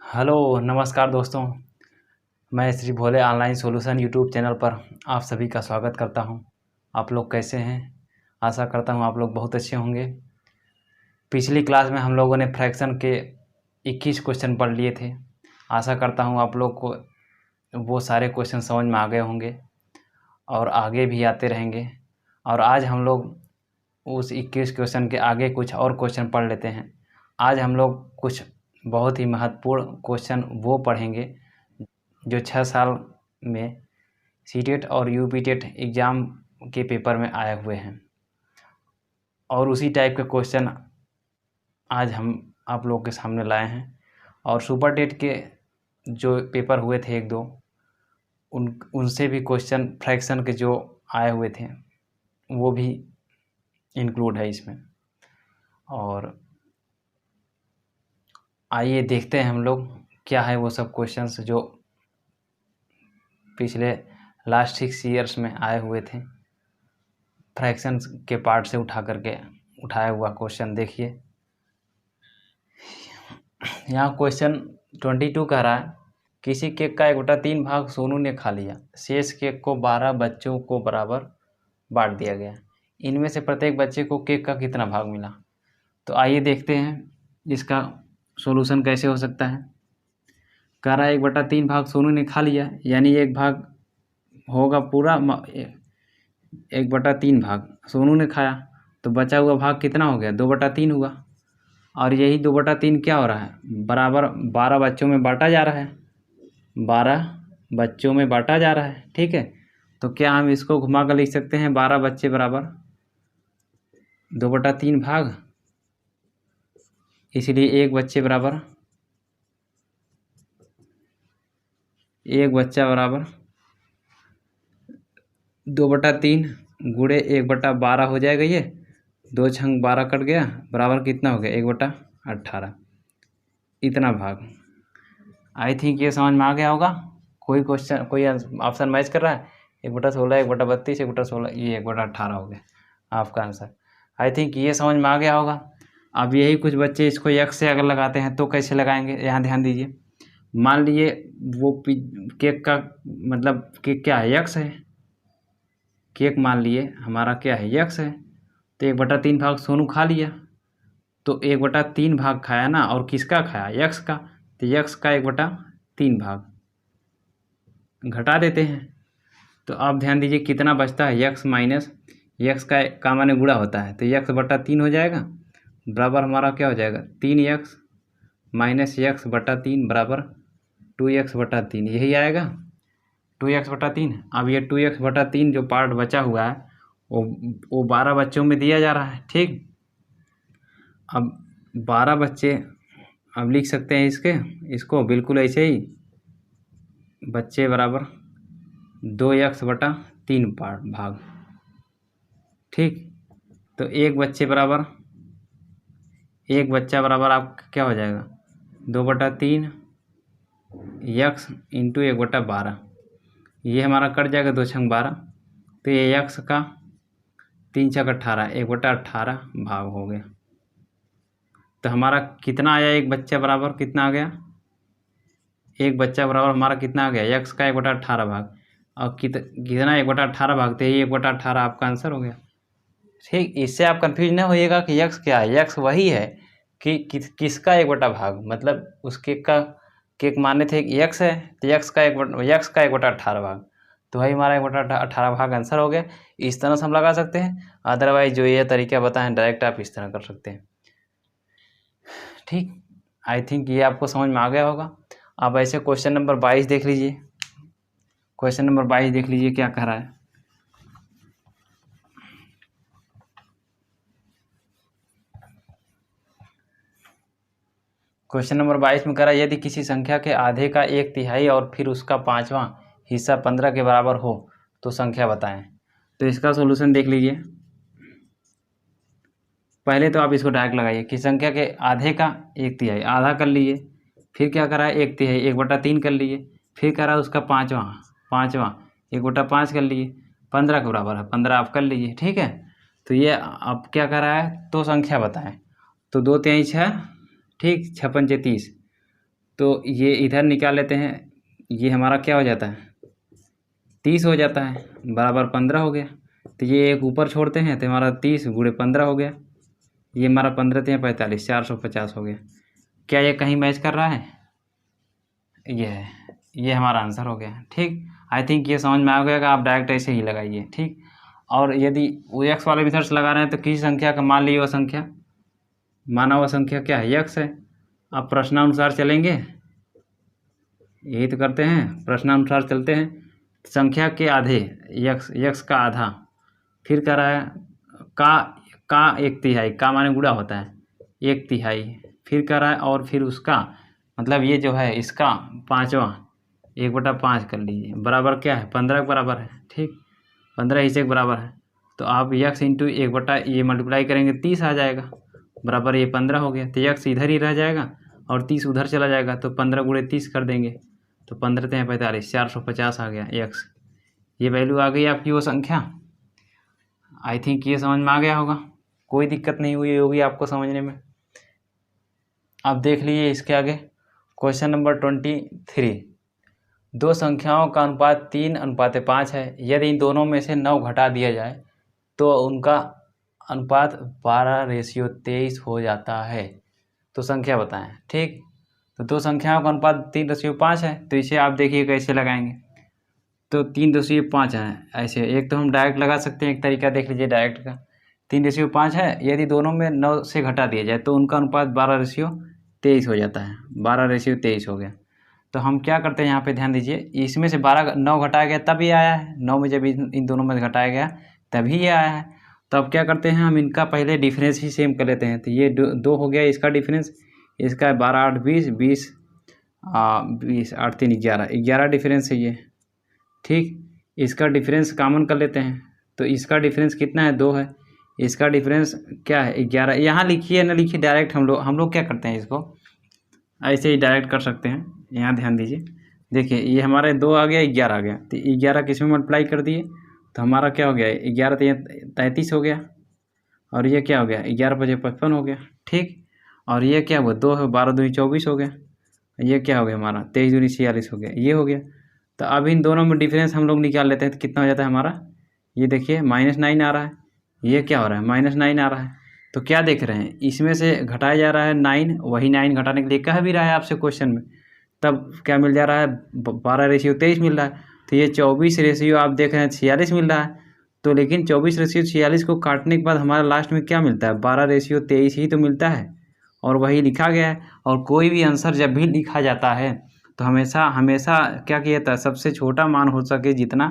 Hello नमस्कार दोस्तों। मैं श्री भोले ऑनलाइन सॉल्यूशन यूट्यूब चैनल पर आप सभी का स्वागत करता हूं। आप लोग कैसे हैं? आशा करता हूं आप लोग बहुत अच्छे होंगे। पिछली क्लास में हम लोगों ने फ्रैक्शन के 21 क्वेश्चन पढ़ लिए थे। आशा करता हूं आप लोग को वो सारे क्वेश्चन समझ में आ गए होंगे और आगे भी आते रहेंगे। और आज हम लोग उस 21 क्वेश्चन के आगे कुछ और क्वेश्चन पढ़ लेते हैं। आज हम लोग कुछ बहुत ही महत्वपूर्ण क्वेश्चन वो पढ़ेंगे जो 6 साल में सीटेट और यूपीटेट एग्ज़ाम के पेपर में आए हुए हैं, और उसी टाइप के क्वेश्चन आज हम आप लोगों के सामने लाए हैं। और सुपर टेट के जो पेपर हुए थे एक दो, उनसे भी क्वेश्चन फ्रैक्शन के जो आए हुए थे वो भी इंक्लूड है इसमें। और आइए देखते हैं हम लोग क्या है वो सब क्वेश्चंस जो पिछले लास्ट 6 ईयर्स में आए हुए थे। फ्रैक्शन के पार्ट से उठाया हुआ क्वेश्चन देखिए। यहाँ क्वेश्चन 22 कह रहा है, किसी केक का 1/3 भाग सोनू ने खा लिया, शेष केक को 12 बच्चों को बराबर बांट दिया गया। इनमें से प्रत्येक बच्चे को केक का कितना भाग मिला? तो आइए देखते हैं इसका सॉल्यूशन कैसे हो सकता है। कह रहा है 1/3 भाग सोनू ने खा लिया, यानी एक भाग होगा पूरा 1/3 भाग सोनू ने खाया, तो बचा हुआ भाग कितना हो गया? 2/3 हुआ। और यही 2/3 क्या हो रहा है? बराबर 12 बच्चों में बांटा जा रहा है, 12 बच्चों में बांटा जा रहा है। ठीक है, तो क्या हम इसको घुमा कर लिख सकते हैं 12 बच्चे बराबर 2/3 भाग, इसलिए एक बच्चे बराबर एक बच्चा बराबर 2/3 गुणे 1/12 हो जाएगा। ये 2 छंग 12 कट गया, बराबर कितना हो गया? 1/18। इतना भाग। आई थिंक ये समझ में आ गया होगा। कोई क्वेश्चन, कोई ऑप्शन मैच कर रहा है? 1/16, 1/32, 1/16, ये 1/18 हो गया आपका आंसर। आई थिंक ये समझ में आ गया होगा। अब यही कुछ बच्चे इसको x से अगर लगाते हैं तो कैसे लगाएंगे? यहाँ ध्यान दीजिए। मान लीजिए वो केक का मतलब केक क्या है? x है। केक मान लिए हमारा क्या है? x है। तो 1/3 भाग सोनू खा लिया, तो 1/3 भाग खाया ना, और किसका खाया? x का। तो x का 1/3 भाग घटा देते हैं, तो अब ध्यान दीजिए कितना बचता है? x माइनस x का माने गुणा होता है, तो x/3 हो जाएगा, बराबर हमारा क्या हो जाएगा? 3x माइनस x/3 बराबर 2x/3, यही आएगा 2x/3। अब ये 2x/3 जो पार्ट बचा हुआ है वो 12 बच्चों में दिया जा रहा है। ठीक, अब 12 बच्चे अब लिख सकते हैं इसको बिल्कुल ऐसे ही, बच्चे बराबर 2x/3 भाग। ठीक, तो एक बच्चा बराबर आपका क्या हो जाएगा? 2/3 x इंटू 1/12, ये हमारा कट जाएगा 2 छंग 12, तो ये x का 3 छक 18, 1/18 भाग हो गया। तो हमारा कितना आया? एक बच्चा बराबर कितना आ गया? एक बच्चा बराबर हमारा कितना आ गया? x का 1/18 भाग, और कितना 1/18 भाग, तो ये 1/18 आपका आंसर हो गया। ठीक, इससे आप कन्फ्यूज न होइएगा कि x क्या है। x वही है कि किसका 1/भाग, मतलब उस केक माने थे x है, तो x का 1/18 भाग, तो वही हमारा 1/18 भाग आंसर हो गया। इस तरह से हम लगा सकते हैं, अदरवाइज जो ये तरीका बताएं डायरेक्ट आप इस तरह कर सकते हैं। ठीक, आई थिंक ये आपको समझ में आ गया होगा। अब ऐसे क्वेश्चन नंबर 22 देख लीजिए। क्वेश्चन नंबर 22 देख लीजिए क्या कह रहा है। क्वेश्चन नंबर 22 में कह रहा है, यदि किसी संख्या के आधे का 1/3 और फिर उसका 5वां हिस्सा 15 के बराबर हो तो संख्या बताएं। तो इसका सॉल्यूशन देख लीजिए। पहले तो आप इसको डायरेक्ट लगाइए कि संख्या के आधे का 1/3 आधा कर लीजिए, फिर क्या करा है? 1/3 1/3 कर लीजिए, फिर करा उसका 5वां 1/5 कर लीजिए, 15 के बराबर है 15 आप कर लीजिए। ठीक है, तो ये अब क्या कर रहा है? तो संख्या बताएं। तो 2 × 3 = 6, ठीक, 6 × 5 = 30, तो ये इधर निकाल लेते हैं, ये हमारा क्या हो जाता है 30 हो जाता है, बराबर 15 हो गया। तो ये एक ऊपर छोड़ते हैं तो हमारा 30 गुणे 15 हो गया, ये हमारा 15 × 45 450 हो गया। क्या ये कहीं मैच कर रहा है? ये है, ये हमारा आंसर हो गया। ठीक, आई थिंक ये समझ में आ गया, आप डायरेक्ट ऐसे ही लगाइए। ठीक, और यदि वो एक्स वाले मेथड से लगा रहे हैं तो किसी संख्या का मान लीजिए, वह संख्या माना हुआ संख्या क्या है यक्स है। अब प्रश्नानुसार चलेंगे, यही तो करते हैं, प्रश्नानुसार चलते हैं। संख्या के आधे यक्स का आधा, फिर कह रहा है का 1/3, का माने गुणा होता है 1/3, फिर कह रहा है और फिर उसका मतलब ये जो है इसका 5वां 1/5 कर लीजिए, बराबर क्या है 15 के बराबर है। ठीक, 15 हिस्से के बराबर है। तो आप यक्स इंटू 1 ये मल्टीप्लाई करेंगे 30 आ जाएगा, बराबर ये 15 हो गया। तो यक्स इधर ही रह जाएगा और 30 उधर चला जाएगा, तो 15 गुणे 30 कर देंगे, तो 15 × 45 450 आ गया यक्स। ये वैल्यू आ गई आपकी वो संख्या। आई थिंक ये समझ में आ गया होगा, कोई दिक्कत नहीं हुई होगी आपको समझने में। अब देख लीजिए इसके आगे क्वेश्चन नंबर 23। दो संख्याओं का अनुपात 3:5 है। यदि इन दोनों में से 9 घटा दिया जाए तो उनका अनुपात 12:23 हो जाता है। तो संख्या बताएं। ठीक, तो दो संख्याओं का अनुपात 3:5 है, तो इसे आप देखिए कैसे लगाएंगे। तो 3:5 है ऐसे, एक तो हम डायरेक्ट लगा सकते हैं, एक तरीका देख लीजिए डायरेक्ट का। 3:5 है, यदि दोनों में 9 से घटा दिया जाए तो उनका अनुपात 12:23 हो जाता है, 12:23 हो गया। तो हम क्या करते हैं यहाँ पे ध्यान दीजिए, इसमें से 9 घटाया गया तब ये आया है, 9 में जब इन दोनों में घटाया गया तभी ये आया है। तो अब क्या करते हैं, हम इनका पहले डिफरेंस ही सेम कर लेते हैं। तो ये 2 हो गया इसका डिफरेंस, इसका 12 8 20 20 20 8 3 11 डिफरेंस है ये। ठीक, इसका डिफरेंस कॉमन कर लेते हैं, तो इसका डिफरेंस कितना है 2 है, इसका डिफरेंस क्या है 11। यहाँ लिखिए ना लिखिए, डायरेक्ट हम लोग क्या करते हैं, इसको ऐसे ही डायरेक्ट कर सकते हैं। यहाँ ध्यान दीजिए, देखिए ये हमारे 2 आ गया 11 आ गया, तो 11 किस में मल्टीप्लाई कर दिए तो हमारा क्या हो गया 11 33 हो गया, और ये क्या हो गया 11 × 5 = 55 हो गया। ठीक, और ये क्या हुआ 2 है 12 × 2 = 24 हो गया, ये क्या हो गया हमारा 23 × 2 = 46 हो गया, ये हो गया। तो अब इन दोनों में डिफरेंस हम लोग निकाल लेते हैं, तो कितना हो जाता है हमारा, ये देखिए -9 आ रहा है, ये क्या हो रहा है -9 आ रहा है। तो क्या देख रहे हैं, इसमें से घटाया जा रहा है 9, वही 9 घटाने के लिए कह भी रहा है आपसे क्वेश्चन में, तब क्या मिल जा रहा है 12:23 मिल रहा है। तो ये 24 आप देख रहे हैं 46 मिल रहा है। तो लेकिन 24:46 को काटने के बाद हमारा लास्ट में क्या मिलता है 12:23 ही तो मिलता है, और वही लिखा गया है। और कोई भी आंसर जब भी लिखा जाता है तो हमेशा हमेशा क्या किया जाता है, सबसे छोटा मान हो सके जितना,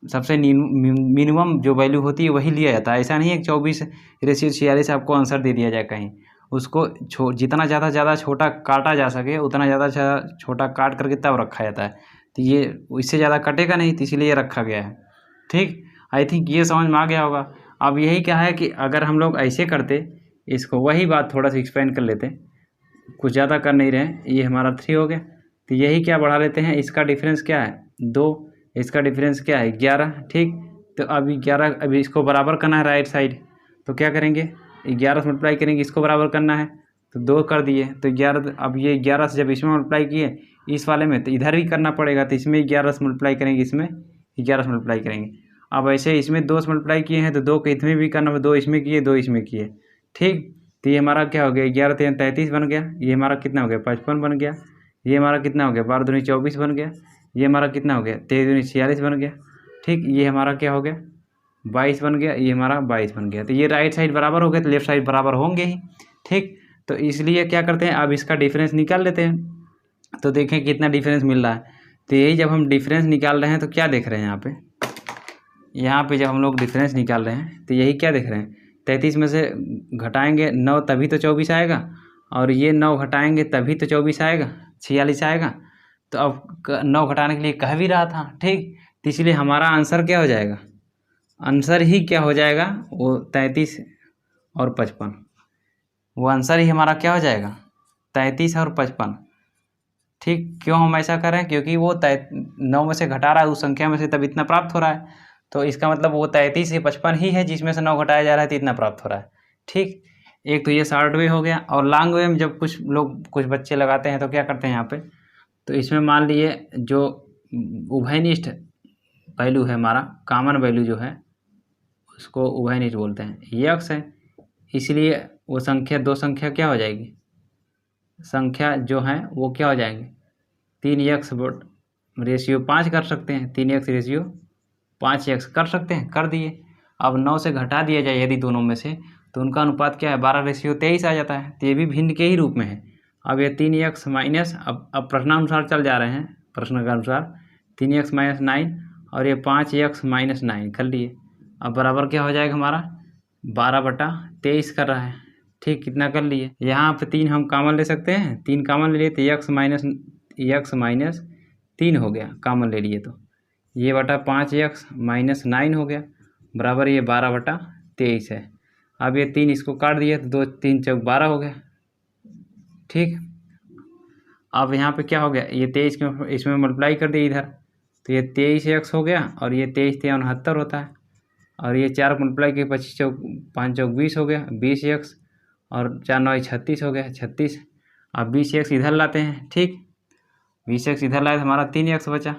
सबसे मिनिमम जो वैल्यू होती है वही लिया जाता है। ऐसा नहीं है कि 24:46 आपको आंसर दे दिया जाए कहीं, उसको जितना ज़्यादा छोटा काटा जा सके उतना ज़्यादा छोटा काट करके तब रखा जाता है। तो ये इससे ज़्यादा कटेगा नहीं, तो इसीलिए रखा गया है। ठीक, आई थिंक ये समझ में आ गया होगा। अब यही क्या है कि अगर हम लोग ऐसे करते, इसको वही बात थोड़ा सा एक्सप्लेन कर लेते, कुछ ज़्यादा कर नहीं रहे। ये हमारा 3 हो गया, तो यही क्या बढ़ा लेते हैं, इसका डिफरेंस क्या है 2, इसका डिफरेंस क्या है 11। ठीक, तो अभी 11 अभी इसको बराबर करना है राइट साइड, तो क्या करेंगे 11 से मल्टीप्लाई करेंगे, इसको बराबर करना है तो 2 कर दिए। तो 11, अब ये 11 से जब इसमें मल्टीप्लाई किए इस वाले में, तो इधर भी करना पड़ेगा, तो इसमें 11 से मल्टीप्लाई करेंगे, इसमें 11 से मल्टीप्लाई करेंगे। अब ऐसे इसमें 2 से मल्टीप्लाई किए हैं तो 2 को इसमें भी करना, 2 इसमें किए 2 इसमें किए। ठीक, तो ये हमारा क्या हो गया 11 × 3 = 33 बन गया, ये हमारा कितना हो गया 55 बन गया, ये हमारा कितना हो गया 12 × 2 = 24 बन गया, ये हमारा कितना हो गया 23 × 2 = 46 बन गया। ठीक, ये हमारा क्या हो गया 22 बन गया, ये हमारा 22 बन गया। तो ये राइट साइड बराबर हो गया, तो लेफ्ट साइड बराबर होंगे ही। ठीक, तो इसलिए क्या करते हैं, अब इसका डिफरेंस निकाल लेते हैं, तो देखें कितना डिफरेंस मिल रहा है। तो यही जब हम डिफरेंस निकाल रहे हैं तो क्या देख रहे हैं यहाँ पे जब हम लोग डिफरेंस निकाल रहे हैं तो यही क्या देख रहे हैं, 33 में से घटाएंगे 9 तभी तो 24 आएगा, और ये 9 घटाएंगे तभी तो 24 आएगा, 46 आएगा। तो अब 9 घटाने के लिए कह भी रहा था। ठीक, तो इसलिए हमारा आंसर क्या हो जाएगा, आंसर ही क्या हो जाएगा वो 33 और 55, वो आंसर ही हमारा क्या हो जाएगा 33 और 55। ठीक, क्यों हम ऐसा कर रहे हैं, क्योंकि वो 9 में से घटा रहा है उस संख्या में से, तब इतना प्राप्त हो रहा है। तो इसका मतलब वो 33 से 55 ही है जिसमें से 9 घटाया जा रहा है, तो इतना प्राप्त हो रहा है। ठीक, एक तो ये शॉर्ट वे हो गया। और लॉन्ग वे में जब कुछ बच्चे लगाते हैं तो क्या करते हैं यहाँ पे, तो इसमें मान लिए जो उभयनिष्ठ वैल्यू है हमारा, कॉमन वैल्यू जो है उसको उभयनिष्ठ बोलते हैं, ये अक्स है, इसलिए वो संख्या दो संख्या क्या हो जाएगी, संख्या जो है वो क्या हो जाएंगे 3x रेशियो 5 कर सकते हैं, 3x रेशियो 5x कर सकते हैं, कर दिए। अब 9 से घटा दिया जाए यदि दोनों में से, तो उनका अनुपात क्या है 12:23 आ जाता है। तो ये भी भिन्न के ही रूप में है। अब ये 3x माइनस, अब प्रश्नानुसार चल जा रहे हैं, प्रश्न के अनुसार 3x माइनस 9 और ये 5x माइनस 9 कर लिए। अब बराबर क्या हो जाएगा हमारा 12/23 कर रहा है। ठीक, कितना कर लिए, यहाँ पे 3 हम कॉमन ले सकते हैं, 3 कॉमन ले लिए तो x माइनस 3 हो गया, कॉमन ले लिए तो ये बटा 5x माइनस 9 हो गया, बराबर ये 12/23 है। अब ये 3 इसको काट दिया तो 2 3 चौक 12 हो गया। ठीक, अब यहाँ पे क्या हो गया, ये 23 के इसमें मल्टीप्लाई कर दिया इधर, तो ये 23x हो गया और ये 23×3 = 69 होता है। और ये 4 मल्टीप्लाई के 25 चौक 5 चौक 20 हो गया, 20x और 4 9 36 हो गया, 36। अब 20x इधर लाते हैं। ठीक, 20x इधर लाए तो हमारा 3x बचा,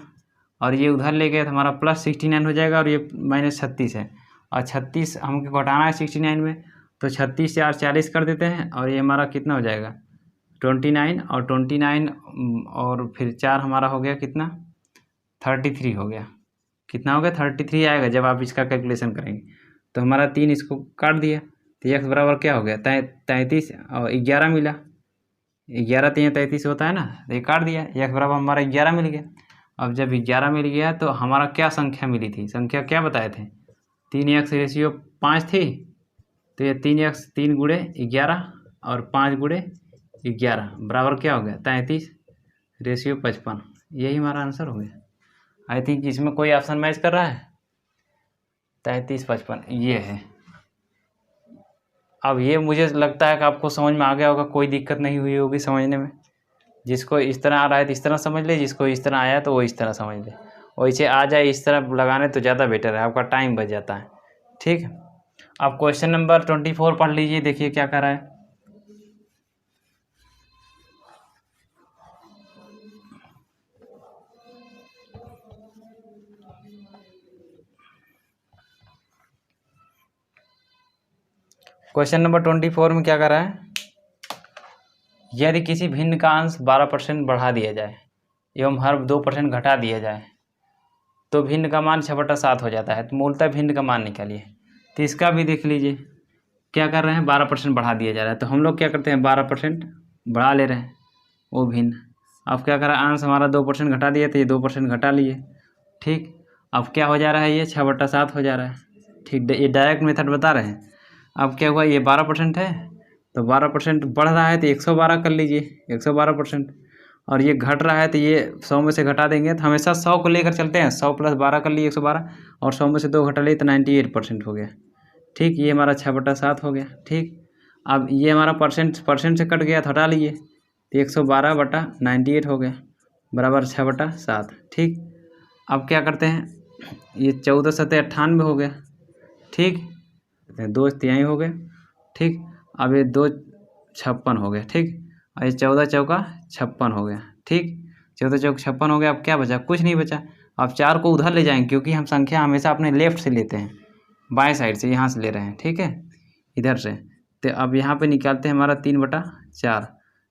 और ये उधर ले गए तो हमारा +69 हो जाएगा, और ये -36 है, और 36 हमको घटाना है 69 में, तो 36 से 8 40 कर देते हैं, और ये हमारा कितना हो जाएगा 29, और 29 और फिर 4 हमारा हो गया कितना 33 हो गया। कितना हो गया 33 आएगा जब आप इसका कैलकुलेशन करेंगे। तो हमारा 3 इसको काट दिया तो x बराबर क्या हो गया 33 और 11 मिला, 11 3 33 होता है ना, तो ये काट दिया, x बराबर हमारा 11 मिल गया। अब जब 11 मिल गया तो हमारा क्या संख्या मिली थी, संख्या क्या बताए थे 3x रेशियो 5 थी, तो ये 3x 3 गुणे 11 और 5 गुणे 11 बराबर क्या हो गया 33 रेशियो 55। यही हमारा आंसर हो गया। आई थिंक इसमें कोई ऑप्शन मैच कर रहा है, 33 55 ये है। अब ये मुझे लगता है कि आपको समझ में आ गया होगा, कोई दिक्कत नहीं हुई होगी समझने में। जिसको इस तरह आ रहा है तो इस तरह समझ ले, जिसको इस तरह आया तो वो इस तरह समझ ले, वैसे आ जाए इस तरह लगाने तो ज़्यादा बेटर है, आपका टाइम बच जाता है। ठीक, अब क्वेश्चन नंबर 24 पढ़ लीजिए, देखिए क्या कर रहा है। क्वेश्चन नंबर 24 में क्या कर रहा है, यदि किसी भिन्न का अंश 12% बढ़ा दिया जाए एवं हर 2% घटा दिया जाए तो भिन्न का मान 6/7 हो जाता है। तो मूलतः भिन्न का मान निकालिए। तो इसका भी देख लीजिए क्या कर रहे हैं, 12% बढ़ा दिया जा रहा है, तो हम लोग क्या करते हैं 12% बढ़ा ले रहे हैं वो भिन्न। अब क्या कर रहा है, अंश हमारा 2% घटा दिया तो ये 2% घटा लिए। ठीक, अब क्या हो जा रहा है, ये 6/7 हो जा रहा है। ठीक, ये डायरेक्ट मेथड बता रहे हैं। अब क्या हुआ, ये 12% है तो 12% बढ़ रहा है तो 112 कर लीजिए, 112%। और ये घट रहा है तो ये 100 में से घटा देंगे, तो हमेशा 100 को लेकर चलते हैं, 100 + 12 कर लिए 112, और 100 में से 2 घटा लिए तो 98% हो गया। ठीक, ये हमारा 6/7 हो गया। ठीक, अब ये हमारा परसेंट से कट गया तो हटा लिए, तो 112/98 हो गया, बराबर 6/7। ठीक, अब क्या करते हैं, ये 14 7 98 हो गया। ठीक, 2 तिहाई हो गए। ठीक, अब ये 2 56 हो गया। ठीक, और ये 14 चौका 56 हो गया। ठीक, 14 चौक 56 हो गया। अब क्या बचा, कुछ नहीं बचा। अब 4 को उधर ले जाएंगे क्योंकि हम संख्या हमेशा अपने लेफ्ट से लेते हैं, बाएं साइड से यहाँ से ले रहे हैं। ठीक है, इधर से। तो अब यहाँ पे निकालते हैं हमारा 3/4,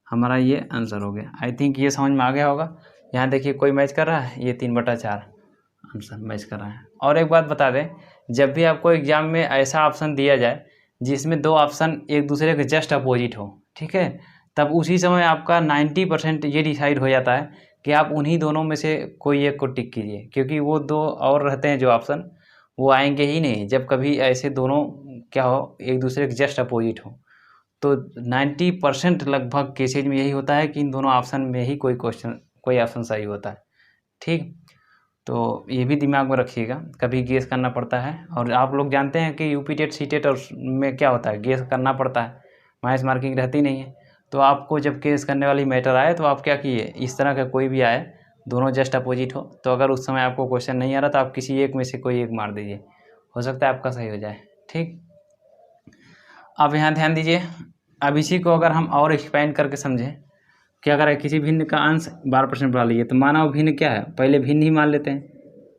हमारा ये आंसर हो गया। आई थिंक ये समझ में आ गया होगा। यहाँ देखिए कोई मैच कर रहा है, ये 3/4 आंसर मैच कर रहा है। और एक बात बता दें, जब भी आपको एग्जाम में ऐसा ऑप्शन दिया जाए जिसमें 2 ऑप्शन एक दूसरे के जस्ट अपोजिट हो, ठीक है, तब उसी समय आपका 90% ये डिसाइड हो जाता है कि आप उन्हीं दोनों में से कोई एक को टिक कीजिए, क्योंकि वो 2 और रहते हैं जो ऑप्शन, वो आएंगे ही नहीं जब कभी ऐसे दोनों क्या हो, एक दूसरे के जस्ट अपोजिट हो। तो 90% लगभग केसेज में यही होता है कि इन दोनों ऑप्शन में ही कोई ऑप्शन सही होता है। ठीक, तो ये भी दिमाग में रखिएगा, कभी गेस करना पड़ता है। और आप लोग जानते हैं कि यूपी टेट सी टेट और में क्या होता है, गेस करना पड़ता है, माइनस मार्किंग रहती नहीं है। तो आपको जब गेस करने वाली मैटर आए तो आप क्या कीजिए, इस तरह का कोई भी आए, दोनों जस्ट अपोजिट हो, तो अगर उस समय आपको क्वेश्चन नहीं आ रहा तो आप किसी एक में से कोई एक मार दीजिए, हो सकता है आपका सही हो जाए। ठीक, अब यहाँ ध्यान दीजिए, अब इसी को अगर हम और एक्सपेंड करके समझें, क्या करें, किसी भिन्न का अंश 12% बढ़ा लीजिए, तो माना वो भिन्न क्या है, पहले भिन्न ही मान लेते हैं।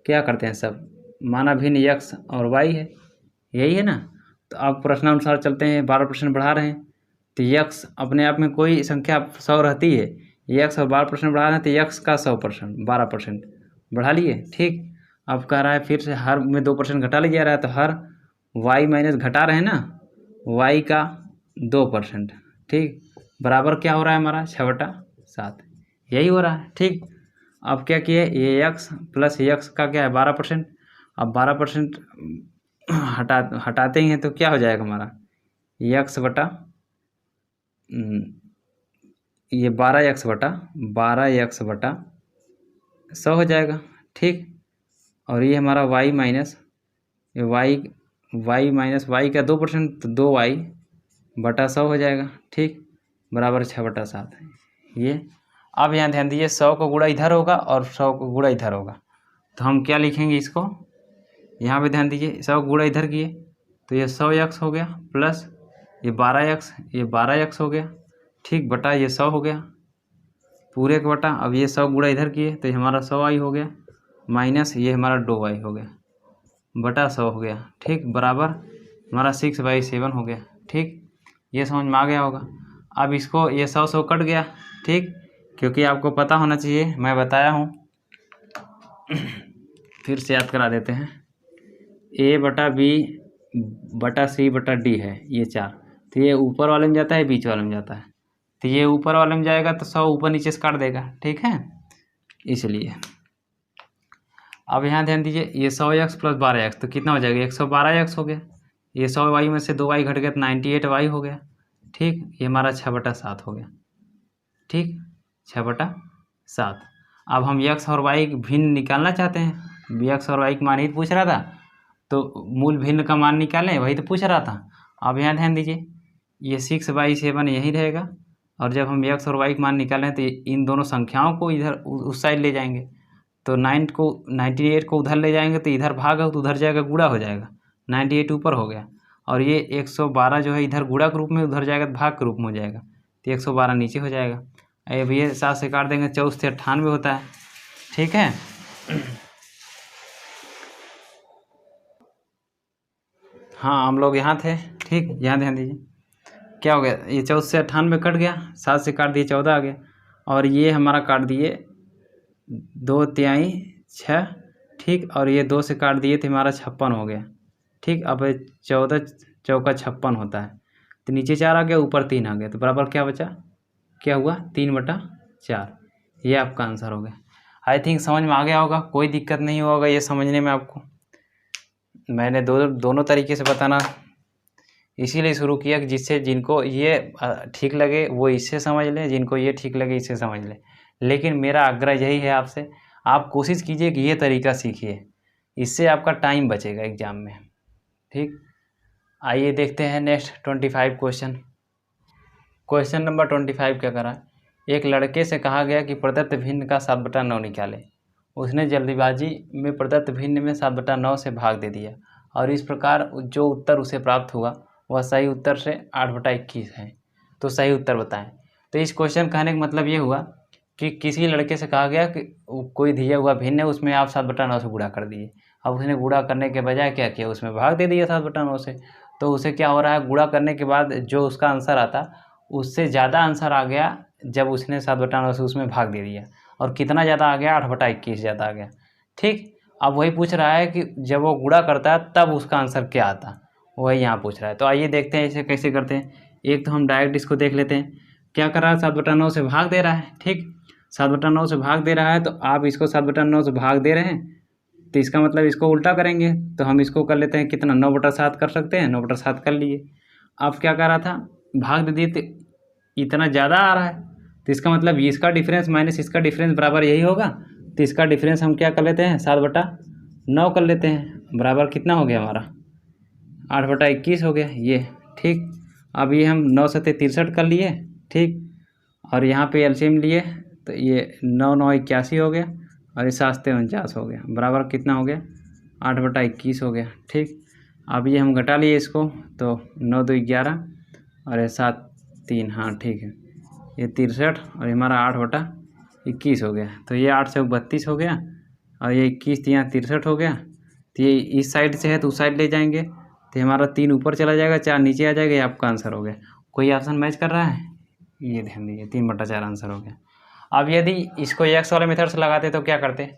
क्या करते हैं सब, माना भिन्न x और y है, यही है ना। तो अब प्रश्नानुसार चलते हैं, 12% बढ़ा रहे हैं तो x अपने आप में कोई संख्या 100 रहती है, x और 12% बढ़ा रहे हैं तो x का 100% 12% बढ़ा लिए। ठीक, अब कह रहा है फिर से हर में 2% घटा लिया जा रहा है, तो हर y माइनस घटा रहे हैं ना y का 2%। ठीक, बराबर क्या हो रहा है हमारा 6/7, यही हो रहा है। ठीक, अब क्या किए, ये x प्लस x का क्या है 12%। अब 12% हटाते ही हैं तो क्या हो जाएगा हमारा x बटा ये 12x बटा 100 हो जाएगा। ठीक, और ये हमारा y माइनस y का 2% तो 2y बटा 100 हो जाएगा। ठीक, बराबर 6/7 ये। अब यहाँ ध्यान दीजिए, 100 को गुणा इधर होगा और 100 को गुणा इधर होगा, तो हम क्या लिखेंगे इसको, यहाँ पे ध्यान दीजिए, 100 गुणा इधर किए तो ये 100x हो गया, प्लस ये 12x हो गया। ठीक, बटा ये 100 हो गया पूरे का बटा, अब ये 100 गुणा इधर किए तो ये हमारा 100y हो गया, माइनस ये हमारा 2y हो गया बटा 100 हो गया। ठीक, बराबर हमारा 6/7 हो गया। ठीक, ये समझ में आ गया होगा। अब इसको ये 100 कट गया। ठीक, क्योंकि आपको पता होना चाहिए, मैं बताया हूँ फिर से याद करा देते हैं, a बटा b बटा c बटा d है ये 4, तो ये ऊपर वाले में जाता है, बीच वाले में जाता है, तो ये ऊपर वाले में जाएगा तो 100 ऊपर नीचे से काट देगा। ठीक है, इसलिए अब यहाँ ध्यान दीजिए, ये 100x प्लस 12x तो कितना हो जाएगा 112x हो गया, ये 100y में से 2y घट गया तो 98y हो गया। ठीक, ये हमारा 6/7 हो गया। ठीक, 6/7। अब हम x और y भिन्न निकालना चाहते हैं, x और y का मान ही पूछ रहा था, तो मूल भिन्न का मान निकालें, वही तो पूछ रहा था। अब यहाँ ध्यान दीजिए, ये 6/7 यही रहेगा, और जब हम x और y का मान निकालें तो इन दोनों संख्याओं को इधर उस साइड ले जाएंगे, तो 98 को उधर ले जाएंगे तो इधर भाग है तो उधर जाएगा गुणा हो जाएगा, 98 ऊपर हो गया, और ये 112 जो है इधर गुणा के रूप में, उधर जाएगा तो भाग के रूप में हो जाएगा, तो 112 नीचे हो जाएगा। अब ये 7 से काट देंगे, 14 से 98 होता है। ठीक है, हाँ हम लोग यहाँ थे। ठीक, यहाँ ध्यान दीजिए, क्या हो गया, ये 14 से 98 कट गया, 7 से काट दिए 14 आ गया, और ये हमारा काट दिए 2 6। ठीक, और ये 2 से काट दिए तो हमारा 56 हो गया। ठीक, अब 14 चौका 56 होता है, तो नीचे 4 आ गया, ऊपर 3 आ गया, तो बराबर क्या बचा, क्या हुआ 3/4। ये आपका आंसर हो गया। आई थिंक समझ में आ गया होगा, कोई दिक्कत नहीं होगा ये समझने में आपको। मैंने दोनों तरीके से बताना इसीलिए शुरू किया कि जिससे जिनको ये ठीक लगे वो इससे समझ लें, जिनको ये ठीक लगे इससे समझ लें। लेकिन मेरा आग्रह यही है आपसे, आप कोशिश कीजिए कि ये तरीका सीखिए, इससे आपका टाइम बचेगा एग्ज़ाम में। ठीक, आइए देखते हैं नेक्स्ट 25 क्वेश्चन। क्वेश्चन नंबर 25 क्या करा, एक लड़के से कहा गया कि प्रदत्त भिन्न का 7/9 निकाले। उसने जल्दीबाजी में प्रदत्त भिन्न में 7/9 से भाग दे दिया, और इस प्रकार जो उत्तर उसे प्राप्त हुआ वह सही उत्तर से 8/21 है। तो सही उत्तर बताएं। तो इस क्वेश्चन कहने का मतलब ये हुआ कि किसी लड़के से कहा गया कि कोई दिया हुआ भिन्न है, उसमें आप 7/9 से गुणा कर दिए। अब उसने गुणा करने के बजाय क्या किया, उसमें भाग दे दिया 7/9 से। तो उसे क्या हो रहा है, गुणा करने के बाद जो उसका आंसर आता उससे ज़्यादा आंसर आ गया जब उसने 7/9 से उसमें भाग दे दिया, और कितना ज़्यादा आ गया 8/21 ज़्यादा आ गया। ठीक, अब वही पूछ रहा है कि जब वो गुणा करता है तब उसका आंसर क्या आता, वही यहाँ पूछ रहा है। तो आइए देखते हैं इसे कैसे करते हैं। एक तो हम डायरेक्ट इसको देख लेते हैं, क्या कर रहा है 7/9 से भाग दे रहा है। ठीक, 7/9 से भाग दे रहा है, तो आप इसको 7/9 से भाग दे रहे हैं तो इसका मतलब इसको उल्टा करेंगे, तो हम इसको कर लेते हैं कितना 9/7 कर सकते हैं, 9/7 कर लिए। अब क्या कर रहा था, भाग दे दिए तो इतना ज़्यादा आ रहा है, तो इसका मतलब इसका डिफरेंस माइनस इसका डिफरेंस बराबर यही होगा, तो इसका डिफरेंस हम क्या कर लेते हैं 7/9 कर लेते हैं, बराबर कितना हो गया हमारा 8/21 हो गया ये। ठीक, अब ये हम 9 7 63 कर लिए। ठीक, और यहाँ पे एलसीएम लिए तो ये 9 9 81 हो गया, और ये 7 49 हो गया, बराबर कितना हो गया 8/21 हो गया। ठीक, अब ये हम घटा लिए इसको, तो 9 2 11 और ये 7 3, हाँ ठीक है, ये 63 और ये हमारा 8/21 हो गया। तो ये 8 से 32 हो गया और ये 21 यहाँ 63 हो गया। तो ये इस साइड से है तो उस साइड ले जाएंगे, तो हमारा 3 ऊपर चला जाएगा, 4 नीचे आ जाएगा। ये आपका आंसर हो गया। कोई ऑप्शन मैच कर रहा है? ये ध्यान दीजिए, 3/4 आंसर हो गया। अब यदि इसको एक्स वाले मेथड से लगाते तो क्या करते?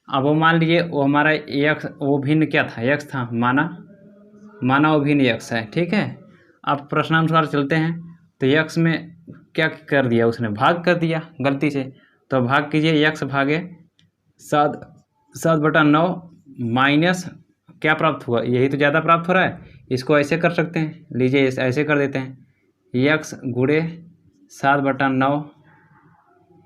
अब वो मान लीजिए वो हमारा एक्स, वो भिन्न क्या था? एक्स था, माना वो भिन्न एक्स है, ठीक है। अब प्रश्नानुसार चलते हैं तो एक्स में क्या कर दिया उसने? भाग कर दिया गलती से। तो भाग कीजिए, एक्स भागे 7/9 माइनस क्या प्राप्त हुआ? यही तो ज़्यादा प्राप्त हो रहा है। इसको ऐसे कर सकते हैं, लीजिए ऐसे कर देते हैं, एक्स गुणे 7/9,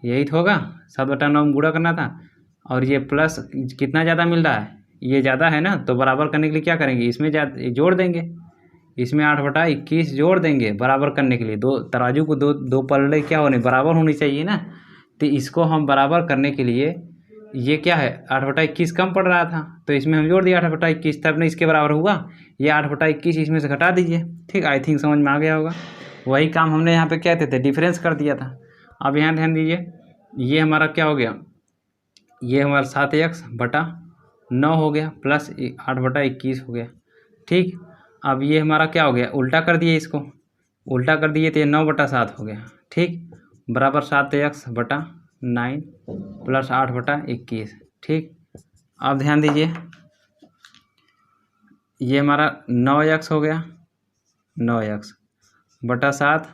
यही तो होगा। 7/9 में गुणा करना था और ये प्लस कितना ज़्यादा मिल रहा है? ये ज़्यादा है ना, तो बराबर करने के लिए क्या करेंगे? इसमें जोड़ देंगे, इसमें 8/21 जोड़ देंगे बराबर करने के लिए। दो तराजू को दो पलड़े क्या होने? बराबर होनी चाहिए ना। तो इसको हम बराबर करने के लिए, ये क्या है 8/21 कम पड़ रहा था तो इसमें हम जोड़ दिया 8/21, तब नहीं इसके बराबर हुआ। ये 8/21 इसमें से घटा दीजिए, ठीक। आई थिंक समझ में आ गया होगा। वही काम हमने यहाँ पे क्या थे डिफरेंस कर दिया था। अब यहाँ ध्यान दीजिए, ये हमारा क्या हो गया? ये हमारा 7x/9 हो गया प्लस 8/21 हो गया, ठीक। अब ये हमारा क्या हो गया? उल्टा कर दिए, इसको उल्टा कर दिए तो ये 9/7 हो गया, ठीक, बराबर 7x/9 प्लस 8/21, ठीक। अब ध्यान दीजिए, ये हमारा 9x हो गया, 9x/7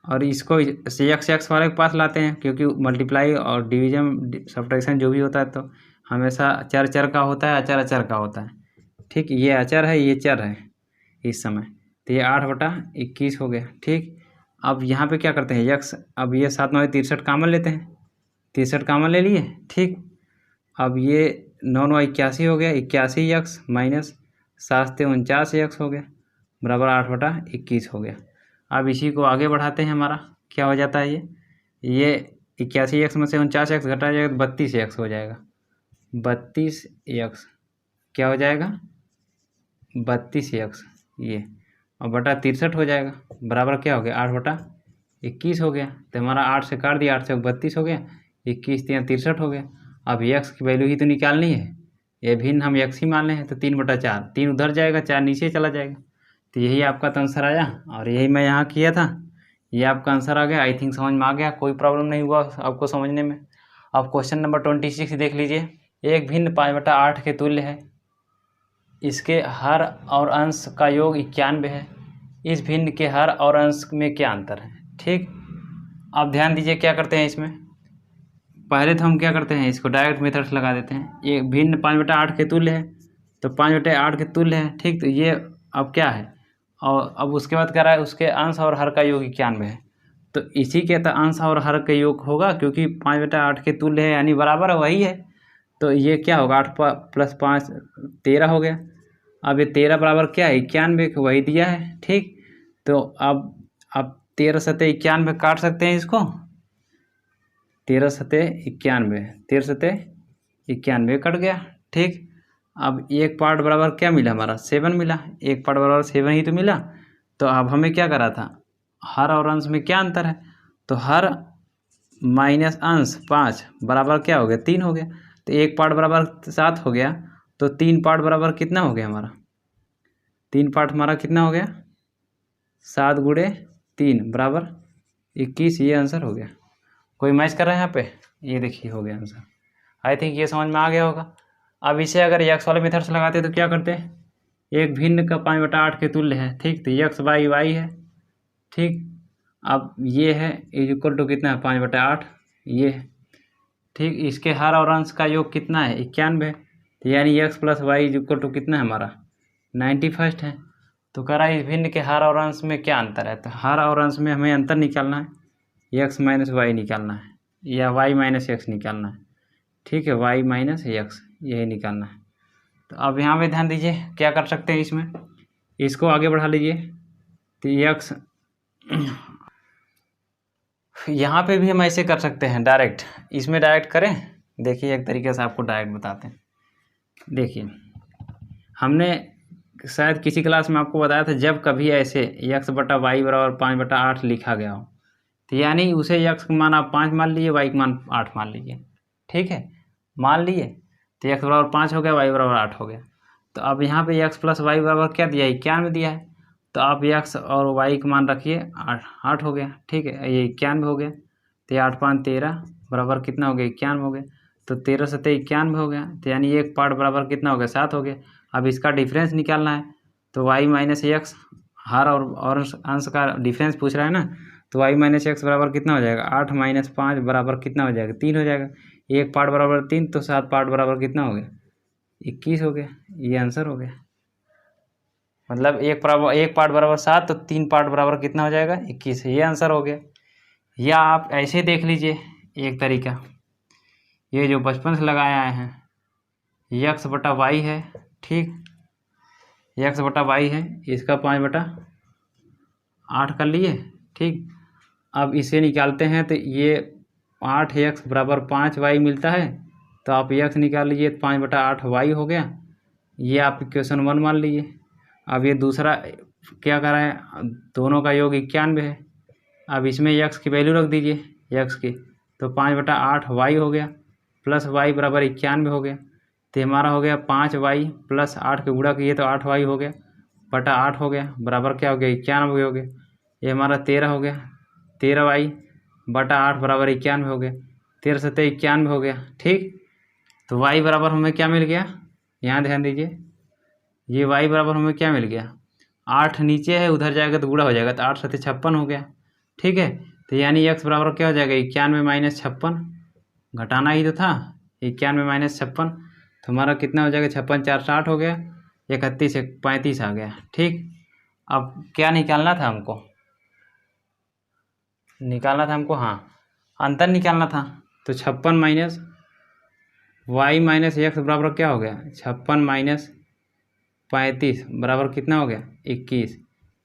और इसको x वाले के पास लाते हैं, क्योंकि मल्टीप्लाई और डिवीजन सब्ट्रैक्शन जो भी होता है तो हमेशा चर का होता है, अचर का होता है, ठीक। ये अचर है, ये चर है इस समय, तो ये 8/21 हो गया, ठीक। अब यहाँ पे क्या करते हैं x, अब ये 7 9 63 कामन लेते हैं, 63 कामन ले लिए, ठीक। अब ये 9 9 81 हो गया, 81x माइनस 7 से 49x हो गया बराबर 8/21 हो गया। अब इसी को आगे बढ़ाते हैं, हमारा क्या हो जाता है? ये 81x में से 49x घटा जाएगा तो 32x हो जाएगा, 32x क्या हो जाएगा? 32x ये, और बटा 63 हो जाएगा बराबर क्या हो गया? 8/21 हो गया। तो हमारा 8 से काट दिया, 8 से 32 हो गया, 21 3 63 हो गया। अब x की वैल्यू ही तो निकालनी है, ये भिन्न हम x ही मान रहे हैं, तो 3/4, 3 उधर जाएगा, 4 नीचे चला जाएगा। तो यही आपका तो आंसर आया और यही मैं यहाँ किया था, ये आपका आंसर आ गया। आई थिंक समझ में आ गया, कोई प्रॉब्लम नहीं हुआ आपको समझने में। अब क्वेश्चन नंबर 26 देख लीजिए। एक भिन्न 5/8 के तुल्य है, इसके हर और अंश का योग 91 है, इस भिन्न के हर और अंश में क्या अंतर है, ठीक। अब ध्यान दीजिए क्या करते हैं इसमें, पहले तो हम क्या करते हैं इसको डायरेक्ट मेथड से लगा देते हैं। ये भिन्न 5/8 के तुल्य है, तो 5/8 के तुल्य है, ठीक। तो ये अब क्या है, और अब उसके बाद कह रहा है उसके अंश और हर का योग 91 है, तो इसी के अंश और हर का योग होगा, क्योंकि 5/8 के तुल्य है यानी बराबर वही है। तो ये क्या होगा? 8 + 5 13 हो गया। अब ये 13 बराबर क्या है? 91 वही दिया है, ठीक। तो अब 13 सतह 91 काट सकते हैं इसको, 13 सतह 91, 13 सतह 91 कट गया, ठीक। अब एक पार्ट बराबर क्या मिला? हमारा 7 मिला, एक पार्ट बराबर 7 ही तो मिला। तो अब हमें क्या करा था? हर और अंश में क्या अंतर है? तो हर माइनस अंश 5 बराबर क्या हो गया? 3 हो गया। तो एक पार्ट बराबर 7 हो गया, तो 3 पार्ट बराबर कितना हो गया हमारा? 3 पार्ट हमारा कितना हो गया? 7 × 3 बराबर 21, ये आंसर हो गया। कोई मैच कर रहा है यहाँ पे? ये देखिए हो गया आंसर। आई थिंक ये समझ में आ गया होगा। अब इसे अगर x वाले मेथड से लगाते तो क्या करते हैं? एक भिन्न का 5/8 के तुल्य है, ठीक। तो x y है, ठीक। अब ये है इक्वल टू कितना है? 5/8 ये है, ठीक। इसके हर और अंश का योग कितना है? 91, तो यानी x + y इक्वल टू कितना है हमारा? 91 है। तो कह रहा है इस भिन्न के हर और अंश में क्या अंतर है? तो हर और अंश में हमें अंतर निकालना है, x - y निकालना है या y - x निकालना है, ठीक है। y - x यही निकालना है। तो अब यहाँ पे ध्यान दीजिए क्या कर सकते हैं इसमें, इसको आगे बढ़ा लीजिए। तो x यहाँ पे भी हम ऐसे कर सकते हैं डायरेक्ट, इसमें डायरेक्ट करें। देखिए एक तरीके से आपको डायरेक्ट बताते हैं। देखिए हमने शायद किसी क्लास में आपको बताया था, जब कभी ऐसे x बटा वाई बराबर 5/8 लिखा गया हो, तो यानी उसे x का मान आप 5 मान लीजिए, y का मान 8 मान लीजिए। ठीक है, मान लिए तो x बराबर 5 हो गया, y बराबर 8 हो गया। तो अब यहाँ पे x प्लस वाई बराबर क्या दिया है, 91 दिया है। तो आप x और y का मान रखिए, 8 हो गया। ठीक है, ये 91 हो गया। तो 8 5 13 बराबर कितना हो गया, 91 हो गया। तो 13 से 91 हो गया, तो यानी एक पार्ट बराबर कितना हो गया, 7 हो गया। अब इसका डिफरेंस निकालना है, तो y माइनस एक्स, हर और अंश का डिफरेंस पूछ रहा है ना, तो y माइनस एक्स बराबर कितना हो जाएगा, 8 माइनस 5 बराबर कितना हो जाएगा, 3 हो जाएगा। एक पार्ट बराबर 3, तो 7 पार्ट बराबर कितना हो गया, 21 हो गया। ये आंसर हो गया। मतलब एक पार्ट बराबर 7, तो 3 पार्ट बराबर कितना हो जाएगा, 21। ये आंसर हो गया। या आप ऐसे देख लीजिए एक तरीका, ये जो बचपन से लगाए आए हैं, x बटा वाई है। ठीक, x बटा वाई है, इसका 5/8 कर लिए। ठीक, अब इसे निकालते हैं, तो ये 8x बराबर 5y मिलता है। तो आप x निकाल लीजिए, 5/8 y हो गया। ये आप इक्वेशन 1 मान लीजिए। अब ये दूसरा क्या कर रहे हैं, दोनों का योग 91 है। अब इसमें x की वैल्यू रख दीजिए, x की, तो 5/8 y हो गया, प्लस y बराबर 91 हो गया। तो हमारा हो गया 5y प्लस 8 के गुणा किए तो 8y हो गया, बटा 8 हो गया, बराबर क्या हो गया, 91 हो गया। ये हमारा 13 हो गया, 13y बटा 8 बराबर 91 हो गया। 13 से 91 हो गया। ठीक, तो y बराबर हमें क्या मिल गया, यहाँ ध्यान दीजिए, ये y बराबर हमें क्या मिल गया, 8 नीचे है, उधर जाएगा तो गुणा हो जाएगा, तो 8 7 56 हो गया। ठीक है, तो यानी x बराबर क्या हो जाएगा, 91 माइनस 56, घटाना ही तो था, 91 माइनस 56, तो हमारा कितना हो जाएगा, 56 4 60 हो गया, 31 1 35 आ गया। ठीक, अब क्या निकालना था हमको, हाँ, अंतर निकालना था। तो 56 माइनस वाई माइनस एक्स बराबर क्या हो गया, 56 माइनस 35 बराबर कितना हो गया, 21।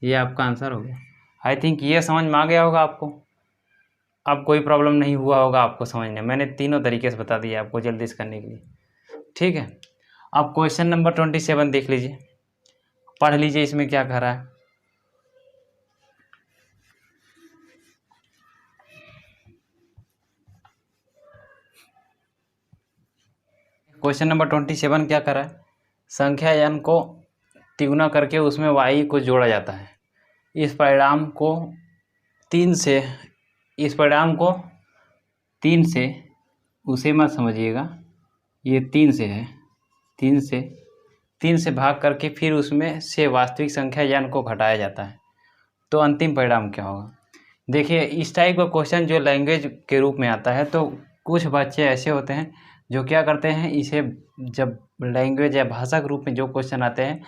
ये आपका आंसर हो गया। आई थिंक ये समझ में आ गया होगा आपको। अब कोई प्रॉब्लम नहीं हुआ होगा आपको समझने, मैंने तीनों तरीके से बता दिया आपको जल्दी से करने के लिए। ठीक है, अब क्वेश्चन नंबर 27 देख लीजिए, पढ़ लीजिए इसमें क्या कह रहा है। क्वेश्चन नंबर 27 क्या कर रहा है, संख्या n को तिगुना करके उसमें y को जोड़ा जाता है। इस परिणाम को 3 से, उसे मत समझिएगा, ये 3 से है, 3 से भाग करके फिर उसमें से वास्तविक संख्या n को घटाया जाता है, तो अंतिम परिणाम क्या होगा। देखिए, इस टाइप का क्वेश्चन जो लैंग्वेज के रूप में आता है, तो कुछ बच्चे ऐसे होते हैं जो क्या करते हैं, इसे जब लैंग्वेज या भाषा के रूप में जो क्वेश्चन आते हैं,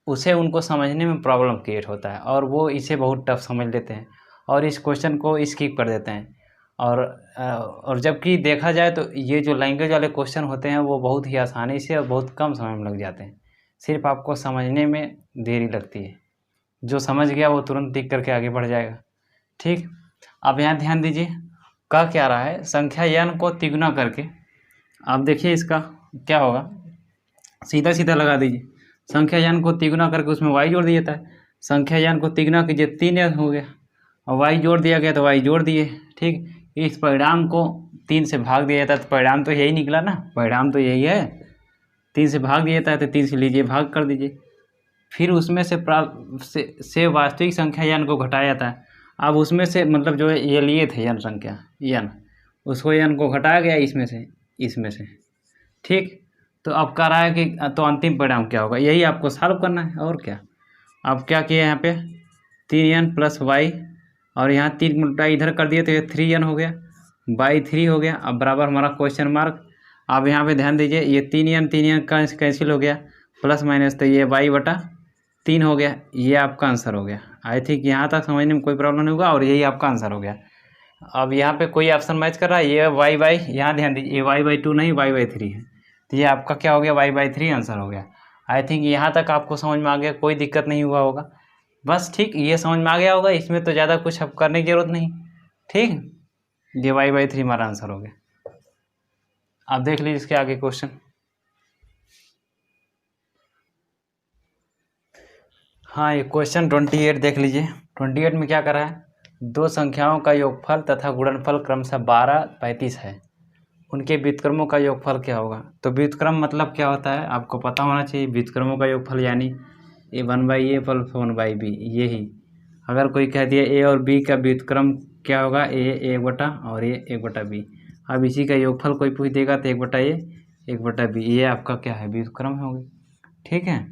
उसे उनको समझने में प्रॉब्लम क्रिएट होता है, और वो इसे बहुत टफ समझ लेते हैं और इस क्वेश्चन को स्किप कर देते हैं। और जबकि देखा जाए तो ये जो लैंग्वेज वाले क्वेश्चन होते हैं, वो बहुत ही आसानी से और बहुत कम समय में लग जाते हैं, सिर्फ आपको समझने में देरी लगती है। जो समझ गया वो तुरंत टिक करके आगे बढ़ जाएगा। ठीक, अब यहाँ ध्यान दीजिए, कह क्या रहा है, संख्या n को तिगुना करके, आप देखिए इसका क्या होगा, सीधा सीधा लगा दीजिए, संख्या n को तिगुना करके उसमें y जोड़ दिया था, संख्या n को तिगुना कीजिए 3n हो गया, और y जोड़ दिया गया तो y जोड़ दिए। ठीक, इस परिणाम को 3 से भाग दिया जाता है, तो परिणाम तो यही निकला ना, परिणाम तो यही है, 3 से भाग दिया जाता है, तो 3 से लीजिए भाग कर दीजिए, फिर उसमें से वास्तविक संख्या n को घटाया जाता है। अब उसमें से मतलब जो ये लिए थे n संख्या n, उसको n को घटाया गया इसमें से। ठीक, तो अब कह रहा है कि तो अंतिम परिणाम क्या होगा, यही आपको सॉल्व करना है और क्या। अब क्या किया यहाँ पे, 3n प्लस वाई, और यहाँ 3 मल्टीप्लाई इधर कर दिए तो ये 3n हो गया, बाई 3 हो गया। अब बराबर हमारा क्वेश्चन मार्क। अब यहाँ पे ध्यान दीजिए, ये 3n कैंसिल हो गया, प्लस माइनस, तो ये y/3 हो गया। ये आपका आंसर हो गया। आई थिंक यहाँ तक समझने में कोई प्रॉब्लम नहीं होगा, और यही आपका आंसर हो गया। अब यहाँ पे कोई ऑप्शन मैच कर रहा है, ये y/, यहाँ ध्यान दीजिए, ये y/2 नहीं y/3 है, तो ये आपका क्या हो गया, y/3 आंसर हो गया। आई थिंक यहाँ तक आपको समझ में आ गया, कोई दिक्कत नहीं हुआ होगा। बस ठीक, ये समझ में आ गया होगा, इसमें तो ज़्यादा कुछ अब करने की ज़रूरत नहीं। ठीक, ये y/3 हमारा आंसर हो गया। आप देख लीजिए इसके आगे क्वेश्चन। हाँ, ये क्वेश्चन 28 देख लीजिए। 28 में क्या करा है, दो संख्याओं का योगफल तथा गुणनफल क्रमशः 12, 35 है। उनके व्युत्क्रमों का योगफल क्या होगा। तो व्युत्क्रम मतलब क्या होता है आपको पता होना चाहिए। व्युत्क्रमों का योगफल यानी a1/a प्लस 1/b, यही। अगर कोई कह दिया a और b का व्युत्क्रम क्या होगा, a 1 और a 1/b। अब इसी का योगफल कोई पूछ देगा तो 1/a 1/b, ये आपका क्या है, व्युत्क्रम होगी। ठीक है,